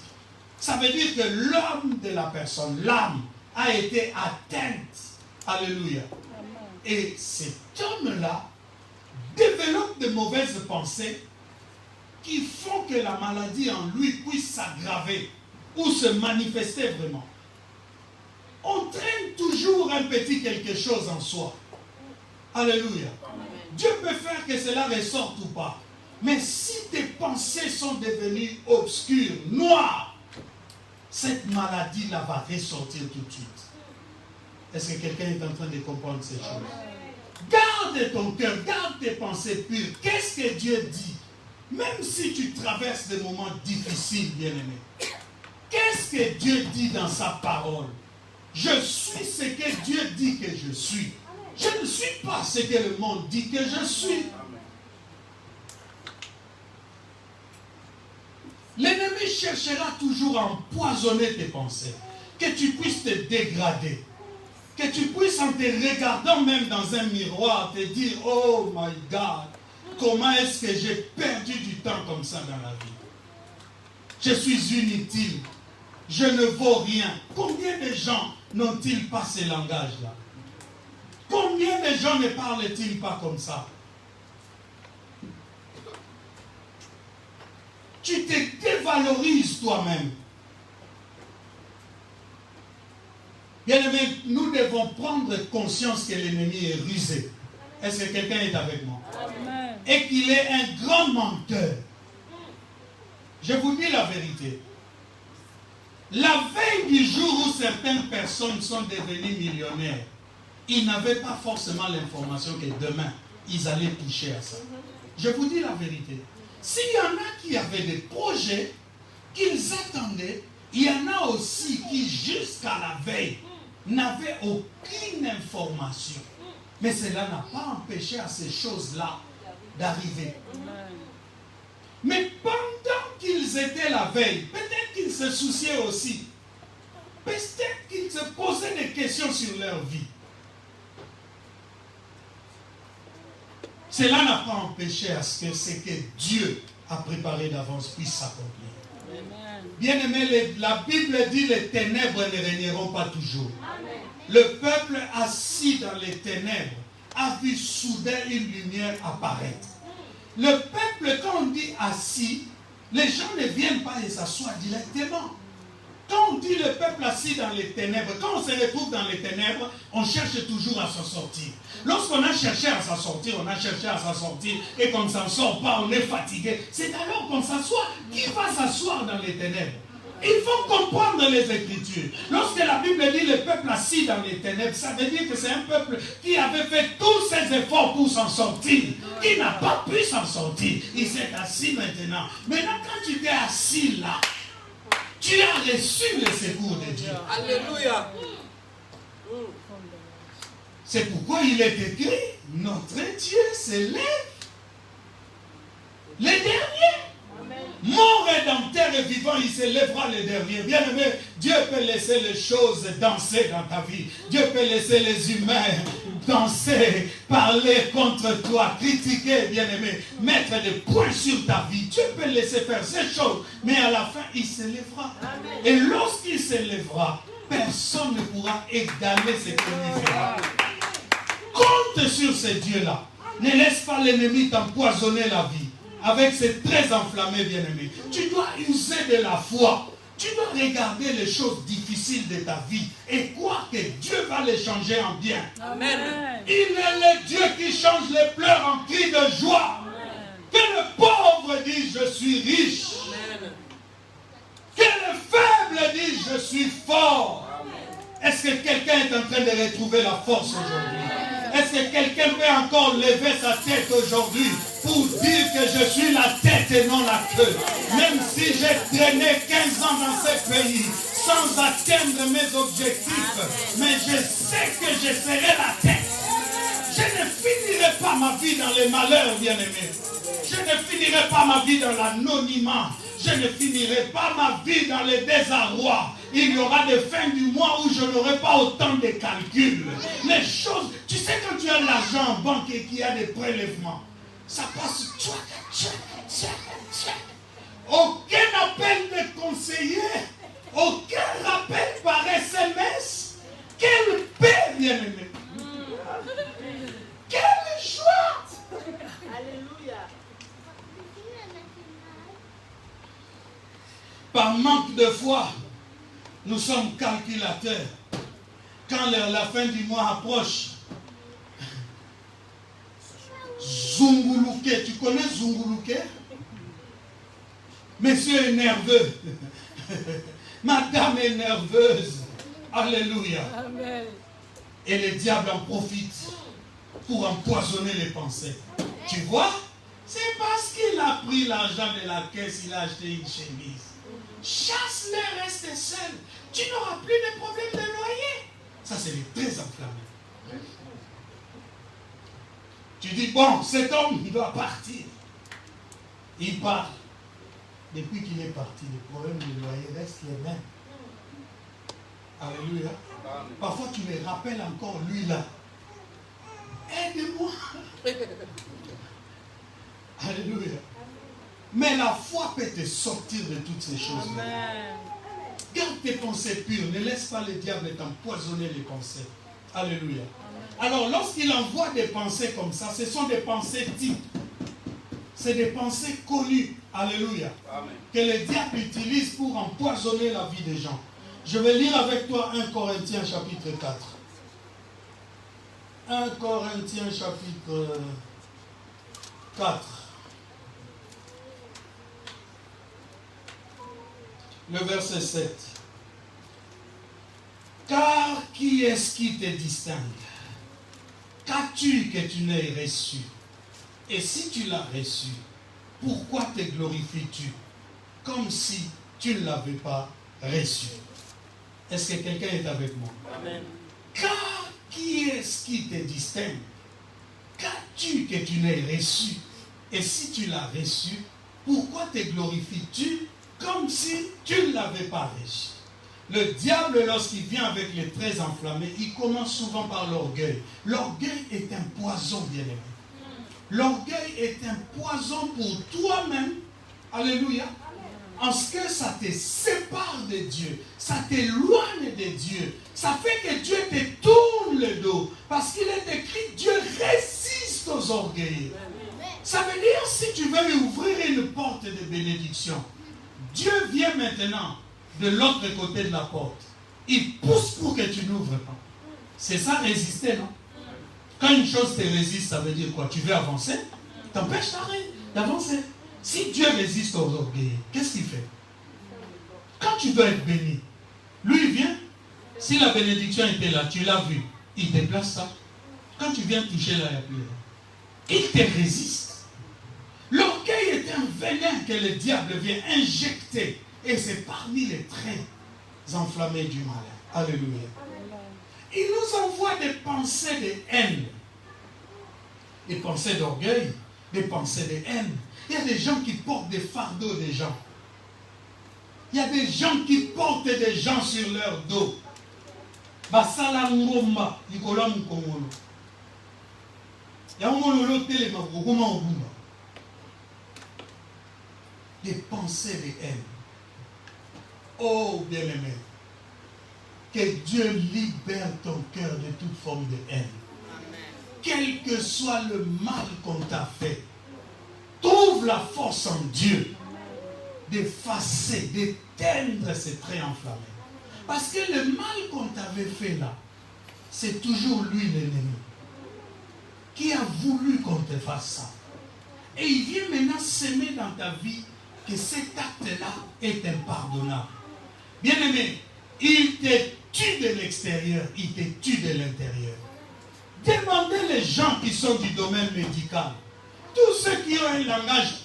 Speaker 2: Ça veut dire que l'homme de la personne, l'âme, a été atteinte. Alléluia. Et cet homme-là développe de mauvaises pensées qui font que la maladie en lui puisse s'aggraver ou se manifester vraiment. On traîne toujours un petit quelque chose en soi. Alléluia. Dieu peut faire que cela ressorte ou pas. Mais si tes pensées sont devenues obscures, noires, cette maladie-là va ressortir tout de suite. Est-ce que quelqu'un est en train de comprendre ces choses? Garde ton cœur, garde tes pensées pures. Qu'est-ce que Dieu dit? Même si tu traverses des moments difficiles, bien-aimé. Qu'est-ce que Dieu dit dans sa parole? Je suis ce que Dieu dit que je suis. Je ne suis pas ce que le monde dit que je suis. L'ennemi cherchera toujours à empoisonner tes pensées. Que tu puisses te dégrader. Que tu puisses en te regardant même dans un miroir te dire, oh my God, comment est-ce que j'ai perdu du temps comme ça dans la vie? Je suis inutile. Je ne vaux rien. Combien de gens n'ont-ils pas ce langage-là? Combien de gens ne parlent-ils pas comme ça? Tu te dévalorises toi-même. Bien-aimé, nous devons prendre conscience que l'ennemi est rusé. Est-ce que quelqu'un est avec moi? Amen. Et qu'il est un grand menteur. Je vous dis la vérité. La veille du jour où certaines personnes sont devenues millionnaires, ils n'avaient pas forcément l'information que demain, ils allaient toucher à ça. Je vous dis la vérité. S'il y en a qui avaient des projets qu'ils attendaient, il y en a aussi qui, jusqu'à la veille, n'avaient aucune information. Mais cela n'a pas empêché à ces choses-là d'arriver. Mais pendant qu'ils étaient la veille, peut-être qu'ils se souciaient aussi. Peut-être qu'ils se posaient des questions sur leur vie. Cela n'a pas empêché à ce que ce que Dieu a préparé d'avance puisse s'accomplir. Bien-aimé, la Bible dit les ténèbres ne régneront pas toujours. Amen. Le peuple assis dans les ténèbres a vu soudain une lumière apparaître. Le peuple, quand on dit assis, les gens ne viennent pas et s'assoient directement. Quand on dit le peuple assis dans les ténèbres, quand on se retrouve dans les ténèbres, on cherche toujours à s'en sortir. Lorsqu'on a cherché à s'en sortir, et qu'on ne s'en sort pas, on est fatigué. C'est alors qu'on s'assoit. Qui va s'asseoir dans les ténèbres? Il faut comprendre les Écritures. Lorsque la Bible dit le peuple assis dans les ténèbres, ça veut dire que c'est un peuple qui avait fait tous ses efforts pour s'en sortir, qui n'a pas pu s'en sortir. Il s'est assis maintenant. Maintenant, quand tu t'es assis là, tu as reçu le secours de Dieu.
Speaker 4: Alléluia.
Speaker 2: C'est pourquoi il est écrit, notre Dieu s'élève il se lèvera le dernier. Bien aimé, Dieu peut laisser les choses danser dans ta vie. Dieu peut laisser les humains danser, parler contre toi, critiquer, bien aimé, mettre des points sur ta vie. Dieu peut laisser faire ces choses, mais à la fin, il se lèvera. Et lorsqu'il se lèvera, personne ne pourra égaler ce qu'il fera. Compte sur ce Dieu-là. Ne laisse pas l'ennemi t'empoisonner la vie avec ses traits enflammés, bien-aimé. Tu dois user de la foi. Tu dois regarder les choses difficiles de ta vie et croire que Dieu va les changer en bien.
Speaker 4: Amen.
Speaker 2: Il est le Dieu qui change les pleurs en cris de joie. Amen. Que le pauvre dise je suis riche. Amen. Que le faible dise je suis fort. Est-ce que quelqu'un est en train de retrouver la force aujourd'hui? Est-ce que quelqu'un peut encore lever sa tête aujourd'hui pour dire que je suis la tête et non la queue? Même si j'ai traîné 15 ans dans ce pays sans atteindre mes objectifs, mais je sais que je serai la tête. Je ne finirai pas ma vie dans les malheurs, bien-aimés. Je ne finirai pas ma vie dans l'anonymat. Je ne finirai pas ma vie dans le désarroi. Il y aura des fins du mois où je n'aurai pas autant de calculs. Les choses, tu sais quand tu as l'argent en banque et qu'il y a des prélèvements, ça passe. Aucun appel de conseiller, aucun rappel par SMS. Quelle paix, bien-aimé. Quelle joie.
Speaker 4: Alléluia.
Speaker 2: Par manque de foi, nous sommes calculateurs. Quand la fin du mois approche, Zunguluke, tu connais Zunguluke? Monsieur est nerveux. Madame est nerveuse. Alléluia.
Speaker 4: Amen.
Speaker 2: Et le diable en profite pour empoisonner les pensées. Tu vois? C'est parce qu'il a pris l'argent de la caisse, il a acheté une chemise. Chasse-les, reste seul. Tu n'auras plus de problème de loyer. Ça, c'est les très enflammés. Tu dis, bon, cet homme, il doit partir. Il part. Depuis qu'il est parti, les problèmes de loyer restent les mêmes. Alléluia. Parfois, tu les rappelles encore, lui là. Aide-moi. Alléluia. Mais la foi peut te sortir de toutes ces choses-là. Garde tes pensées pures. Ne laisse pas le diable t'empoisonner les pensées. Alléluia. Alors, lorsqu'il envoie des pensées comme ça, ce sont des pensées types. C'est des pensées connues. Alléluia. Amen. Que le diable utilise pour empoisonner la vie des gens. Je vais lire avec toi 1 Corinthiens chapitre 4. 1 Corinthiens chapitre 4. Le verset 7. Car qui est-ce qui te distingue? Qu'as-tu que tu n'aies reçu? Et si tu l'as reçu, pourquoi te glorifies-tu comme si tu ne l'avais pas reçu? Est-ce que quelqu'un est avec moi? Amen. Car qui est-ce qui te distingue? Qu'as-tu que tu n'aies reçu? Et si tu l'as reçu, pourquoi te glorifies-tu comme si tu ne l'avais pas reçu? Le diable, lorsqu'il vient avec les traits enflammés, il commence souvent par l'orgueil. L'orgueil est un poison, bien-aimé. L'orgueil est un poison pour toi-même. Alléluia. En ce que ça te sépare de Dieu. Ça t'éloigne de Dieu. Ça fait que Dieu te tourne le dos. Parce qu'il est écrit, Dieu résiste aux orgueilleux. Ça veut dire, si tu veux lui ouvrir une porte de bénédiction, Dieu vient maintenant de l'autre côté de la porte. Il pousse pour que tu n'ouvres pas. C'est ça résister, non? Quand une chose te résiste, ça veut dire quoi? Tu veux avancer? T'empêches d'avancer. Si Dieu résiste aux orgueils, qu'est-ce qu'il fait? Quand tu dois être béni, lui il vient. Si la bénédiction était là, tu l'as vu, il déplace ça. Quand tu viens toucher là, il te résiste. L'orgueil est un venin que le diable vient injecter. Et c'est parmi les traits enflammés du malin. Alléluia. Il nous envoie des pensées de haine. Des pensées d'orgueil. Des pensées de haine. Il y a des gens qui portent des fardeaux des gens. Il y a des gens qui portent des gens sur leur dos. Basala ngomba, Nicolas Mukongolo. Il y a un moment où des pensées de haine. Oh bien-aimé, que Dieu libère ton cœur de toute forme de haine. Quel que soit le mal qu'on t'a fait, trouve la force en Dieu d'effacer, d'éteindre ces traits enflammés. Parce que le mal qu'on t'avait fait là, c'est toujours lui l'ennemi qui a voulu qu'on te fasse ça. Et il vient maintenant s'aimer dans ta vie que cet acte-là est impardonnable. Bien-aimé, il te tue de l'extérieur, il te tue de l'intérieur. Demandez les gens qui sont du domaine médical, tous ceux qui ont un langage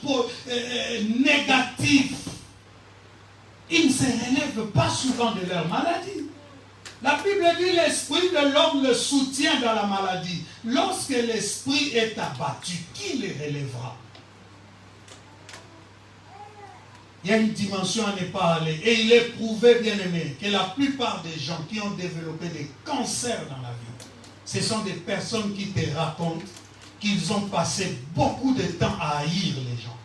Speaker 2: négatif, ils ne se relèvent pas souvent de leur maladie. La Bible dit l'esprit de l'homme le soutient dans la maladie. Lorsque l'esprit est abattu, qui le relèvera? Il y a une dimension à ne pas aller. Et il est prouvé, bien aimé, que la plupart des gens qui ont développé des cancers dans la vie, ce sont des personnes qui te racontent qu'ils ont passé beaucoup de temps à haïr les gens.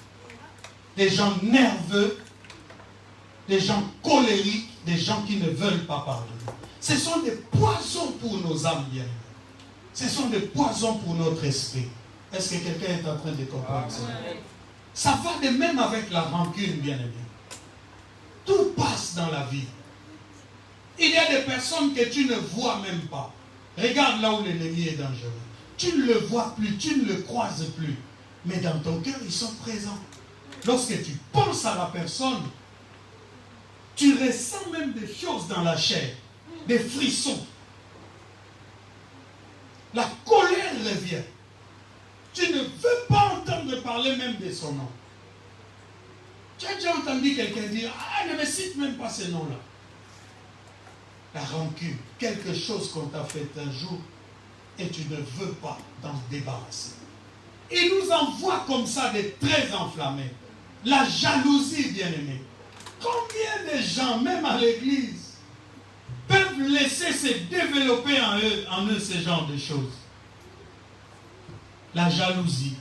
Speaker 2: Des gens nerveux, des gens colériques, des gens qui ne veulent pas pardonner. Ce sont des poisons pour nos âmes, bien aimées. Ce sont des poisons pour notre esprit. Est-ce que quelqu'un est en train de comprendre ça? Ça va de même avec la rancune, bien aimé. Tout passe dans la vie. Il y a des personnes que tu ne vois même pas. Regarde là où l'ennemi est dangereux. Tu ne le vois plus, tu ne le croises plus. Mais dans ton cœur, ils sont présents. Lorsque tu penses à la personne, tu ressens même des choses dans la chair, des frissons. La colère revient. Tu ne veux pas entendre parler même de son nom. Tu as déjà entendu quelqu'un dire, ah, ne me cite même pas ce nom-là. La rancune, quelque chose qu'on t'a fait un jour et tu ne veux pas t'en débarrasser. Il nous envoie comme ça des traits enflammés. La jalousie, bien-aimé. Combien de gens, même à l'église, peuvent laisser se développer en eux ce genre de choses? La jalousie.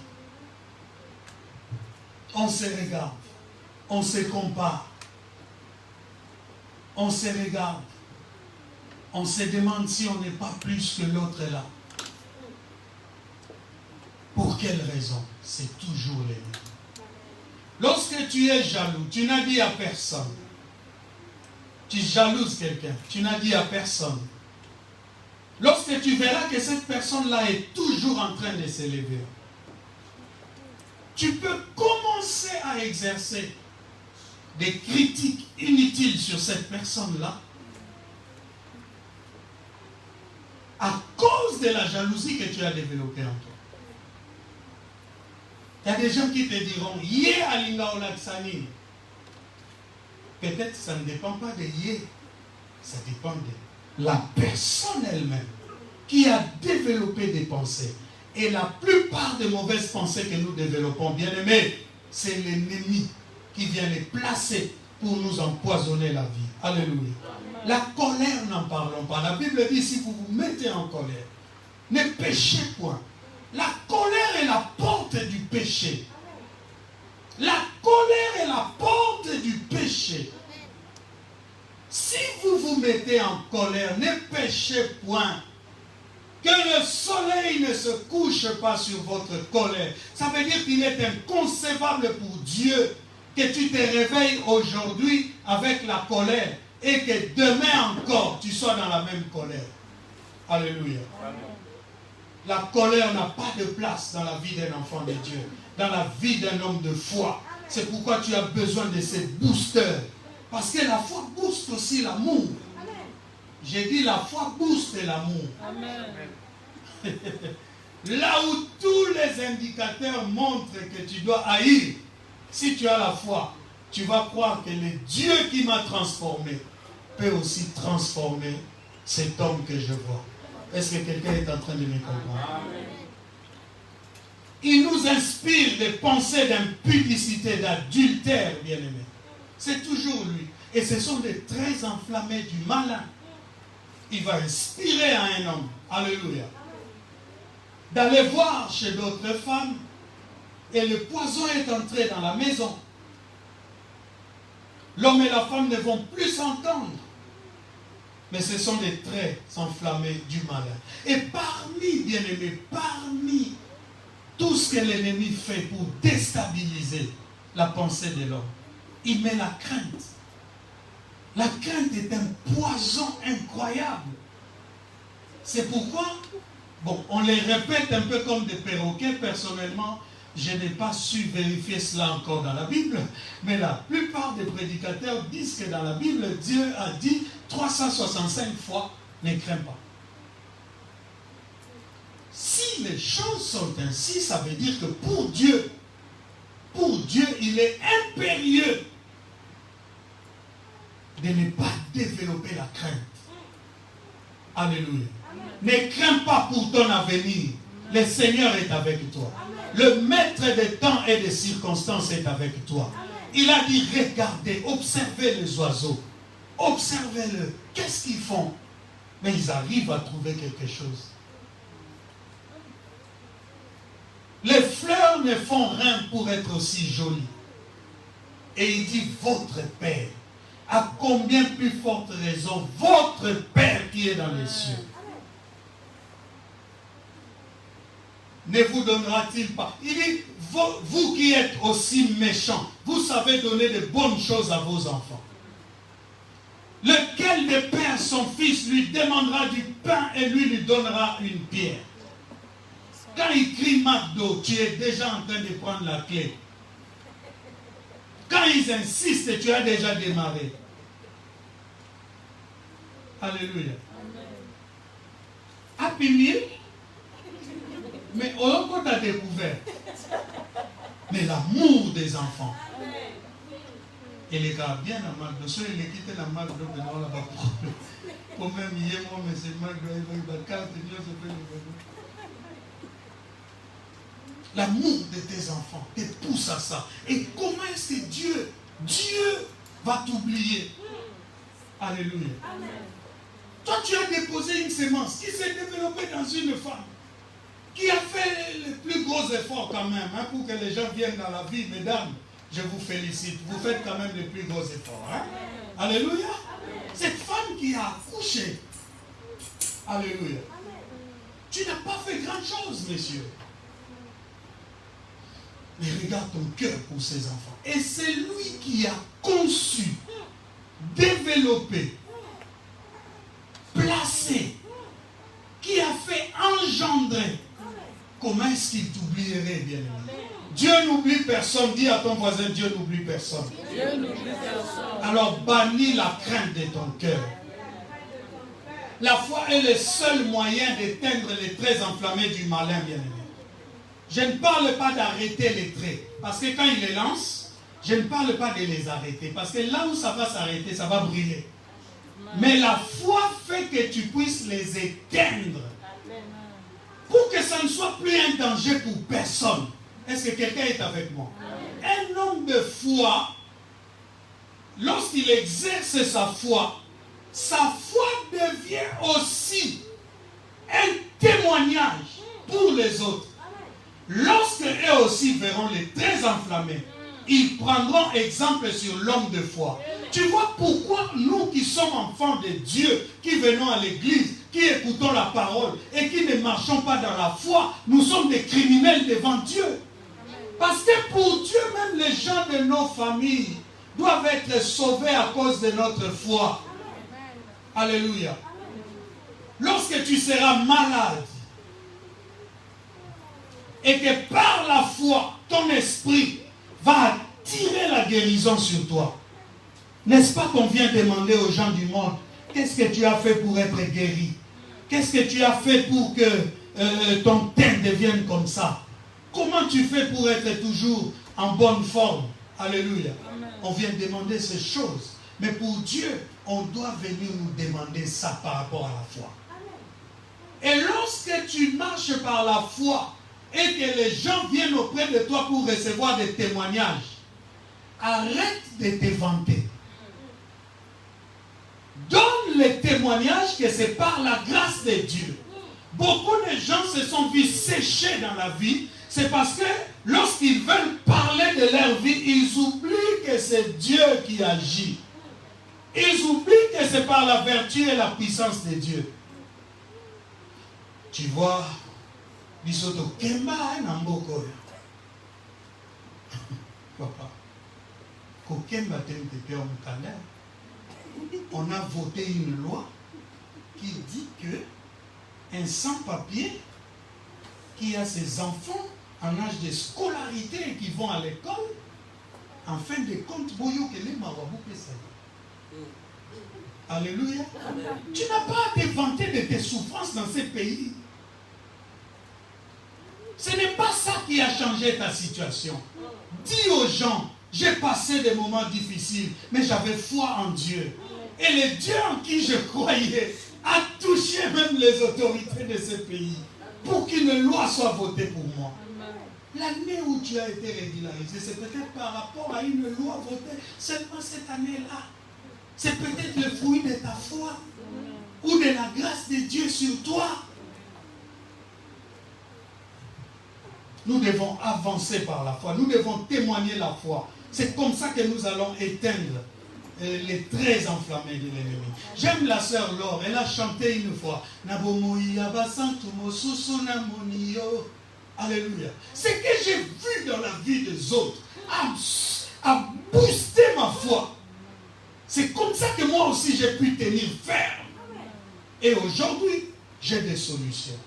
Speaker 2: On se regarde, on se compare, on se regarde, on se demande si on n'est pas plus que l'autre là. Pour quelle raison? C'est toujours l'ennemi. Lorsque tu es jaloux, tu n'as dit à personne. Tu jalouses quelqu'un, tu n'as dit à personne. Lorsque tu verras que cette personne-là est toujours en train de s'élever, tu peux commencer à exercer des critiques inutiles sur cette personne-là à cause de la jalousie que tu as développée en toi. Il y a des gens qui te diront, Yé alinga olaksani. Peut-être ça ne dépend pas de Yé, ça dépend de la personne elle-même qui a développé des pensées. Et la plupart des mauvaises pensées que nous développons, bien aimés, c'est l'ennemi qui vient les placer pour nous empoisonner la vie. Alléluia. La colère, n'en parlons pas. La Bible dit, si vous vous mettez en colère, ne péchez point. La colère est la porte du péché. La colère est la porte du péché. Si vous vous mettez en colère, ne péchez point. Que le soleil ne se couche pas sur votre colère. Ça veut dire qu'il est inconcevable pour Dieu que tu te réveilles aujourd'hui avec la colère et que demain encore tu sois dans la même colère. Alléluia. Amen. La colère n'a pas de place dans la vie d'un enfant de Dieu, dans la vie d'un homme de foi. C'est pourquoi tu as besoin de ces boosters. Parce que la foi booste aussi l'amour. J'ai dit la foi booste l'amour. Là où tous les indicateurs montrent que tu dois haïr, si tu as la foi, tu vas croire que le Dieu qui m'a transformé peut aussi transformer cet homme que je vois. Est-ce que quelqu'un est en train de me comprendre? Il nous inspire des pensées d'impudicité, d'adultère, bien-aimé. C'est toujours lui. Et ce sont des traits enflammés du malin. Il va inspirer à un homme. Alléluia. D'aller voir chez d'autres femmes. Et le poison est entré dans la maison. L'homme et la femme ne vont plus s'entendre. Mais ce sont des traits enflammés du malin. Et parmi, bien-aimés, parmi tout ce que l'ennemi fait pour déstabiliser la pensée de l'homme, il met la crainte. La crainte est un poison incroyable. C'est pourquoi, bon, on les répète un peu comme des perroquets. Personnellement, je n'ai pas su vérifier cela encore dans la Bible, mais la plupart des prédicateurs disent que dans la Bible, Dieu a dit 365 fois, ne crains pas. Si les choses sont ainsi, ça veut dire que pour Dieu, il est impérieux de ne pas développer la crainte. Alléluia. Ne crains pas pour ton avenir. Le Seigneur est avec toi. Le maître des temps et des circonstances est avec toi. Il a dit, regardez, observez les oiseaux. Observez-le. Qu'est-ce qu'ils font? Mais ils arrivent à trouver quelque chose. Les fleurs ne font rien pour être aussi jolies. Et il dit, votre Père, à combien plus forte raison, votre Père qui est dans les cieux, ne vous donnera-t-il pas? Il dit, vous qui êtes aussi méchants, vous savez donner de bonnes choses à vos enfants. Lequel des pères, son fils, lui demandera du pain et lui donnera une pierre? Quand il crie McDo, tu es déjà en train de prendre la clé. Quand ils insistent, tu as déjà démarré. Alléluia. Happy Meal. Mais on a découvert. Mais l'amour des enfants. Et les gars, bien à McDo. Soit il quitté la McDo, mais non, là-bas. Quand même, hier, moi, mais c'est McDo, il va carte, Dieu se fait le McDo. L'amour de tes enfants te pousse à ça. Et comment est-ce que Dieu va t'oublier? Alléluia. Amen. Toi, tu as déposé une semence qui s'est développée dans une femme, qui a fait les plus gros efforts quand même, hein, pour que les gens viennent dans la vie. Mesdames, je vous félicite. Vous faites quand même les plus gros efforts. Hein? Alléluia. Amen. Cette femme qui a accouché. Alléluia. Amen. Tu n'as pas fait grand chose, messieurs. Mais regarde ton cœur pour ses enfants. Et c'est lui qui a conçu, développé, placé, qui a fait engendrer. Comment est-ce qu'il t'oublierait, bien-aimé? Dieu n'oublie personne. Dis à ton voisin, Dieu n'oublie personne. Dieu n'oublie personne. Alors bannis la crainte de ton cœur. La foi est le seul moyen d'éteindre les traits enflammés du malin, bien-aimé. Je ne parle pas d'arrêter les traits. Parce que quand il les lance, je ne parle pas de les arrêter. Parce que là où ça va s'arrêter, ça va brûler. Mais la foi fait que tu puisses les éteindre. Pour que ça ne soit plus un danger pour personne. Est-ce que quelqu'un est avec moi? Un homme de foi, lorsqu'il exerce sa foi devient aussi un témoignage pour les autres. Lorsque eux aussi verront les traits enflammés, ils prendront exemple sur l'homme de foi. Tu vois pourquoi nous qui sommes enfants de Dieu, qui venons à l'église, qui écoutons la parole et qui ne marchons pas dans la foi, nous sommes des criminels devant Dieu. Parce que pour Dieu, même les gens de nos familles doivent être sauvés à cause de notre foi. Alléluia. Lorsque tu seras malade, et que par la foi, ton esprit va attirer la guérison sur toi. N'est-ce pas qu'on vient demander aux gens du monde, qu'est-ce que tu as fait pour être guéri? Qu'est-ce que tu as fait pour que ton teint devienne comme ça? Comment tu fais pour être toujours en bonne forme? Alléluia. Amen. On vient demander ces choses. Mais pour Dieu, on doit venir nous demander ça par rapport à la foi. Amen. Et lorsque tu marches par la foi, et que les gens viennent auprès de toi pour recevoir des témoignages, arrête de te vanter. témoignage que c'est par la grâce de Dieu. Beaucoup de gens se sont vus sécher dans la vie. C'est parce que lorsqu'ils veulent parler de leur vie, ils oublient que c'est Dieu qui agit. Ils oublient que c'est par la vertu et la puissance de Dieu. Tu vois, bisoto kemba na mboko. Papa, kokemba tente pe omukanda. On a voté une loi qui dit que un sans-papier qui a ses enfants en âge de scolarité et qui vont à l'école, en fin de compte, alléluia. Tu n'as pas à te vanter de tes souffrances dans ces pays. Ce n'est pas ça qui a changé ta situation. Dis aux gens, j'ai passé des moments difficiles, mais j'avais foi en Dieu. Et le Dieu en qui je croyais a touché même les autorités de ce pays pour qu'une loi soit votée pour moi. L'année où tu as été régularisé, c'est peut-être par rapport à une loi votée seulement cette année-là. C'est peut-être le fruit de ta foi ou de la grâce de Dieu sur toi. Nous devons avancer par la foi. Nous devons témoigner la foi. C'est comme ça que nous allons éteindre les traits enflammés de l'ennemi. J'aime la sœur Laure. Elle a chanté une fois. Alléluia. Ce que j'ai vu dans la vie des autres a boosté ma foi. C'est comme ça que moi aussi j'ai pu tenir ferme. Et aujourd'hui, j'ai des solutions.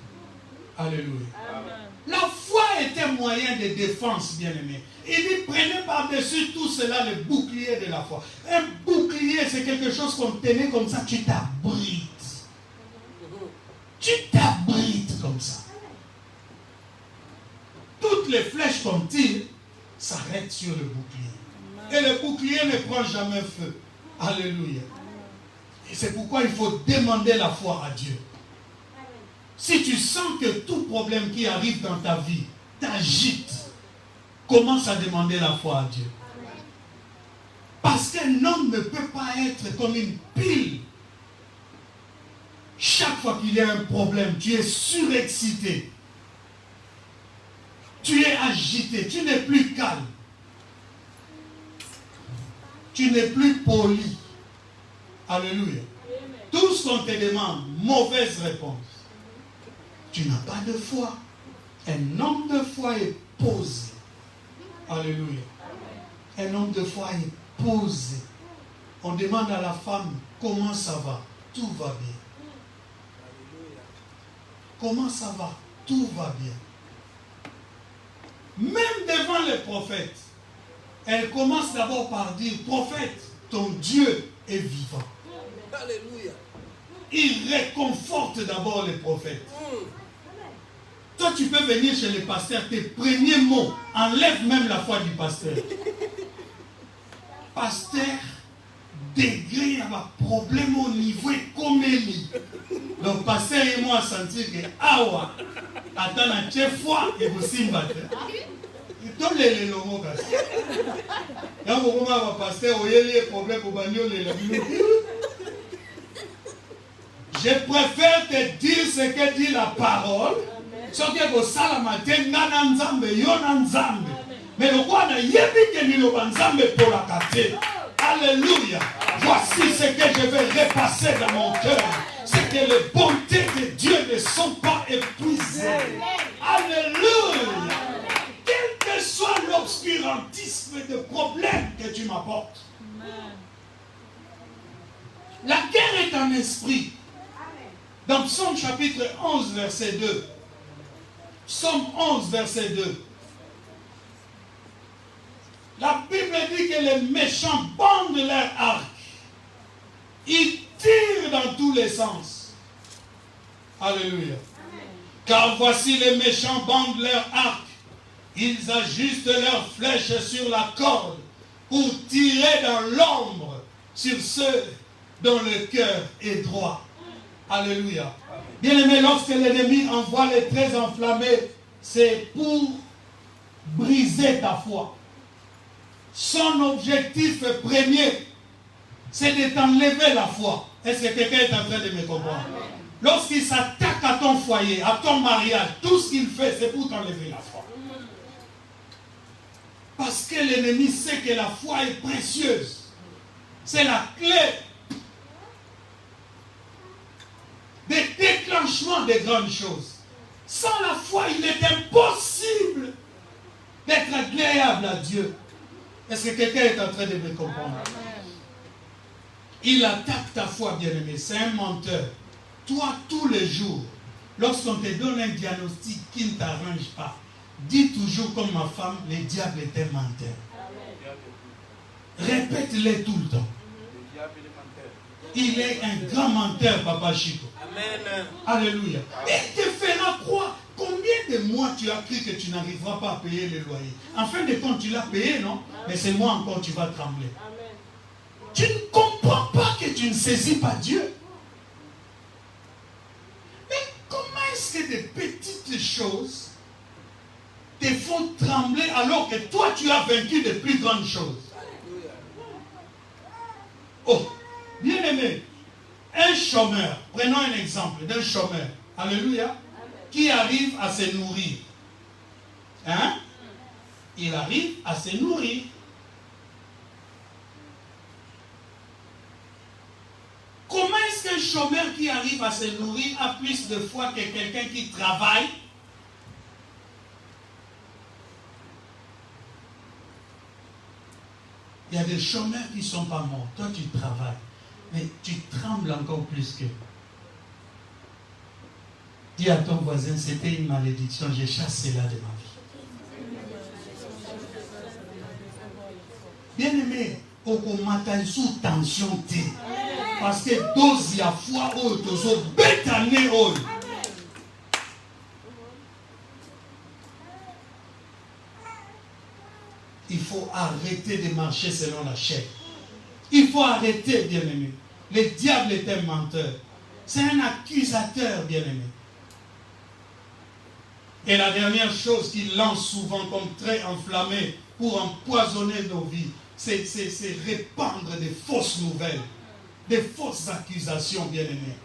Speaker 2: Alléluia. Amen. La foi est un moyen de défense, bien-aimé. Il dit, prenez par-dessus tout cela le bouclier de la foi. Un bouclier, c'est quelque chose qu'on tenait comme ça, tu t'abrites. Tu t'abrites comme ça. Toutes les flèches qu'on tire s'arrêtent sur le bouclier. Et le bouclier ne prend jamais feu. Alléluia. Et c'est pourquoi il faut demander la foi à Dieu. Si tu sens que tout problème qui arrive dans ta vie t'agite, commence à demander la foi à Dieu. Parce qu'un homme ne peut pas être comme une pile. Chaque fois qu'il y a un problème, tu es surexcité. Tu es agité, tu n'es plus calme. Tu n'es plus poli. Alléluia. Tout ce qu'on te demande, mauvaise réponse. Tu n'as pas de foi. Un homme de foi est posé. Alléluia. Un homme de foi est posé. On demande à la femme, comment ça va? Tout va bien. Comment ça va? Tout va bien. Même devant les prophètes, elle commence d'abord par dire, prophète, ton Dieu est vivant. Alléluia. Il réconforte d'abord les prophètes. Toi, tu peux venir chez le pasteur, tes premiers mots enlèvent même la foi du pasteur. Pasteur, degré, il y a un problème au niveau comélie. Donc, pasteur et moi, sentir que, awa, attends, la foi et vous simbate. Tous les longs gars. Là, vous avez un pasteur, vous avez un problème pour bagnoler les longs. Je préfère te dire ce que dit la parole. Ce qui est au salamate, nananzambe, yonanzambe. Mais le roi n'a yebi que ni le banzambe pour la carte. Alléluia. Voici ce que je vais repasser dans mon cœur. C'est que les bontés de Dieu ne sont pas épuisées. Alléluia. Quel que soit l'obscurantisme de problème que tu m'apportes. La guerre est en esprit. Dans Psaume chapitre 11, verset 2. Psaume 11, verset 2. La Bible dit que les méchants bandent leur arc. Ils tirent dans tous les sens. Alléluia. Car voici les méchants bandent leur arc. Ils ajustent leurs flèches sur la corde pour tirer dans l'ombre sur ceux dont le cœur est droit. Alléluia. Bien-aimé, lorsque l'ennemi envoie les traits enflammés, c'est pour briser ta foi. Son objectif premier, c'est de t'enlever la foi. Est-ce que quelqu'un est en train de me comprendre? Lorsqu'il s'attaque à ton foyer, à ton mariage, tout ce qu'il fait, c'est pour t'enlever la foi. Parce que l'ennemi sait que la foi est précieuse. C'est la clé des déclenchements des grandes choses. Sans la foi, il est impossible d'être agréable à Dieu. Est-ce que quelqu'un est en train de me comprendre? Il attaque ta foi, bien-aimé. C'est un menteur. Toi, tous les jours, lorsqu'on te donne un diagnostic qui ne t'arrange pas, dis toujours comme ma femme, le diable est un menteur. Répète-le tout le temps. Il est un grand menteur, Papa Chico.
Speaker 5: Amen.
Speaker 2: Alléluia. Et te fera croire. Combien de mois tu as cru que tu n'arriveras pas à payer le loyer? En fin de compte, tu l'as payé, non? Mais c'est moi encore, tu vas trembler. Tu ne comprends pas que tu ne saisis pas Dieu. Mais comment est-ce que des petites choses te font trembler alors que toi, tu as vaincu de plus grandes choses? Oh, bien aimé, un chômeur, prenons un exemple d'un chômeur, alléluia, qui arrive à se nourrir. Hein? Il arrive à se nourrir. Comment est-ce qu'un chômeur qui arrive à se nourrir a plus de foi que quelqu'un qui travaille? Il y a des chômeurs qui ne sont pas morts. Toi, tu travailles. Mais tu trembles encore plus qu'eux. Dis à ton voisin, c'était une malédiction. J'ai chassé cela de ma vie. Bien-aimé, au matin sous tension t'es. Parce que dose y a foi au tozo bétané au. Il faut arrêter de marcher selon la chair. Il faut arrêter, bien-aimé. Le diable est un menteur. C'est un accusateur, bien-aimé. Et la dernière chose qu'il lance souvent comme trait enflammé pour empoisonner nos vies, c'est répandre des fausses nouvelles, des fausses accusations, bien-aimé.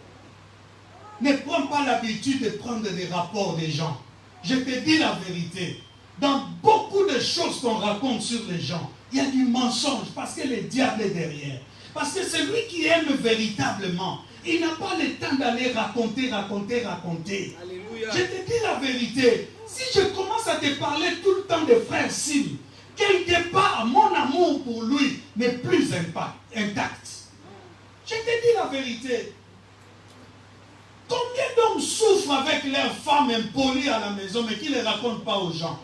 Speaker 2: Ne prends pas l'habitude de prendre des rapports des gens. Je te dis la vérité. Dans beaucoup de choses qu'on raconte sur les gens, il y a du mensonge parce que le diable est derrière. Parce que celui qui aime véritablement, il n'a pas le temps d'aller raconter. Alléluia. Je te dis la vérité. Si je commence à te parler tout le temps de frère Sim, quelque part, mon amour pour lui n'est plus intact. Je te dis la vérité. Combien d'hommes souffrent avec leurs femmes impolies à la maison, mais qui ne les racontent pas aux gens?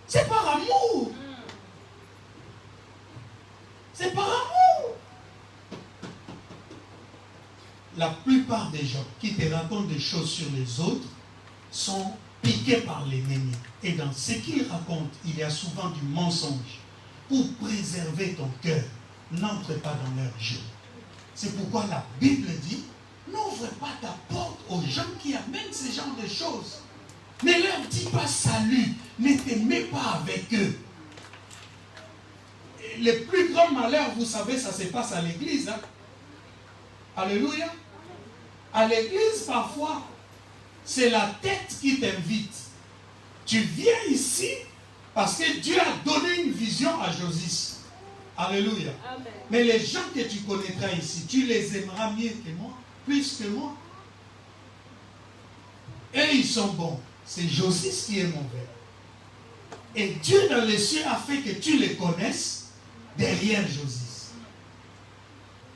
Speaker 2: C'est par amour. C'est par amour. La plupart des gens qui te racontent des choses sur les autres sont piqués par l'ennemi. Et dans ce qu'ils racontent, il y a souvent du mensonge. Pour préserver ton cœur, n'entre pas dans leur jeu. C'est pourquoi la Bible dit, n'ouvre pas ta porte aux gens qui amènent ce genre de choses. Ne leur dis pas salut, ne te mets pas avec eux. Et le plus grand malheur, vous savez, ça se passe à l'église. Hein? Alléluia. À l'église, parfois, c'est la tête qui t'invite. Tu viens ici parce que Dieu a donné une vision à Josis. Alléluia. Amen. Mais les gens que tu connaîtras ici, tu les aimeras mieux que moi, plus que moi. Et ils sont bons. C'est Josis qui est mauvais. Et Dieu dans les cieux a fait que tu les connaisses derrière Josis.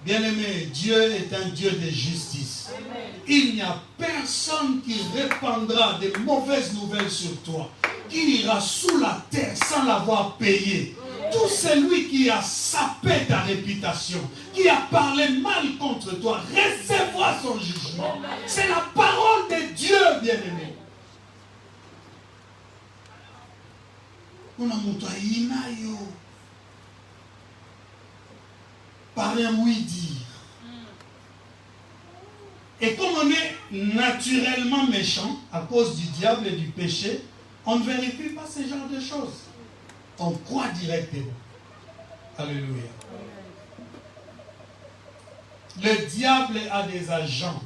Speaker 2: Bien-aimé, Dieu est un Dieu de justice. Amen. Il n'y a personne qui répandra de mauvaises nouvelles sur toi, qui ira sous la terre sans l'avoir payé. Tout celui qui a sapé ta réputation, qui a parlé mal contre toi, recevra son jugement. C'est la parole de Dieu, bien-aimé. On a montré inayo. Par un oui dire. Et comme on est naturellement méchant à cause du diable et du péché, on ne vérifie pas ce genre de choses. On croit directement. Alléluia. Le diable a des agents.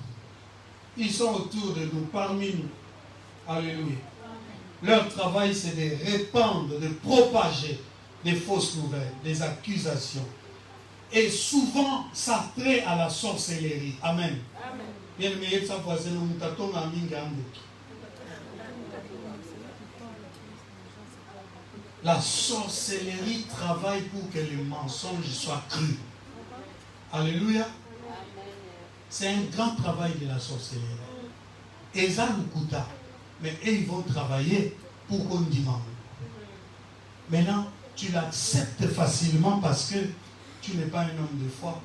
Speaker 2: Ils sont autour de nous, parmi nous. Alléluia. Leur travail, c'est de répandre, de propager des fausses nouvelles, des accusations. Et souvent, ça traite à la sorcellerie. Amen. Bien aimé, ça voisin, nous t'attendons à Mingambo. La sorcellerie travaille pour que les mensonges soient crus. Alléluia. C'est un grand travail de la sorcellerie. Et ça nous coûte. Mais eux, ils vont travailler pour qu'on demande. Maintenant, tu l'acceptes facilement parce que tu n'es pas un homme de foi.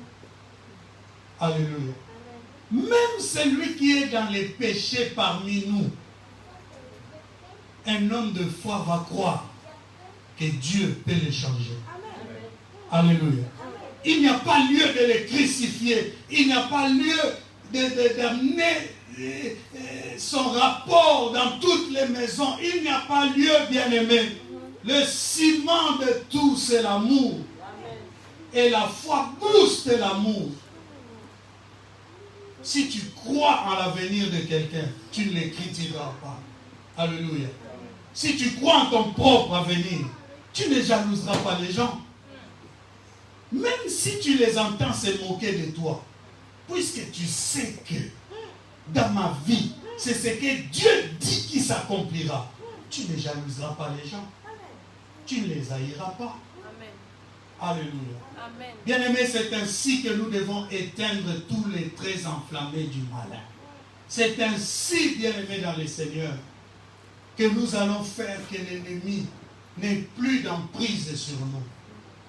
Speaker 2: Alléluia. Même celui qui est dans les péchés parmi nous, un homme de foi va croire que Dieu peut le changer. Alléluia. Il n'y a pas lieu de le crucifier. Il n'y a pas lieu d'amener son rapport dans toutes les maisons. Il n'y a pas lieu, bien-aimé. Le ciment de tout, c'est l'amour. Et la foi booste l'amour. Si tu crois en l'avenir de quelqu'un, tu ne le critiqueras pas. Alléluia. Si tu crois en ton propre avenir, tu ne jalouseras pas les gens. Même si tu les entends se moquer de toi, puisque tu sais que dans ma vie, c'est ce que Dieu dit qui s'accomplira, tu ne jalouseras pas les gens. Tu ne les haïras pas. Alléluia. Bien-aimés, c'est ainsi que nous devons éteindre tous les traits enflammés du malin. C'est ainsi, bien-aimés dans le Seigneur, que nous allons faire que l'ennemi n'ait plus d'emprise sur nous.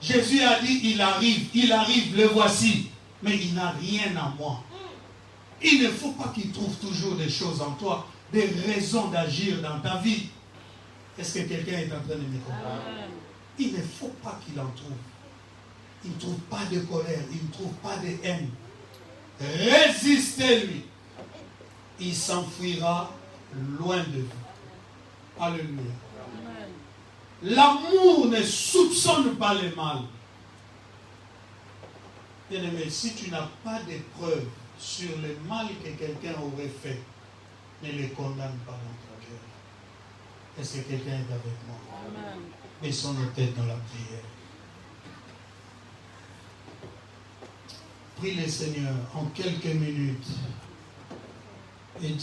Speaker 2: Jésus a dit, il arrive, le voici, mais il n'a rien en moi. Il ne faut pas qu'il trouve toujours des choses en toi, des raisons d'agir dans ta vie. Est-ce que quelqu'un est en train de me comprendre? Il ne faut pas qu'il en trouve. Il ne trouve pas de colère, il ne trouve pas de haine. Résistez-lui. Il s'enfuira loin de vous. Alléluia. L'amour ne soupçonne pas le mal. Bien-aimé, si tu n'as pas de preuves sur le mal que quelqu'un aurait fait, ne le condamne pas dans ton cœur. Est-ce que quelqu'un est avec moi? Amen. Baissons nos têtes dans la prière. Prie le Seigneur en quelques minutes et dis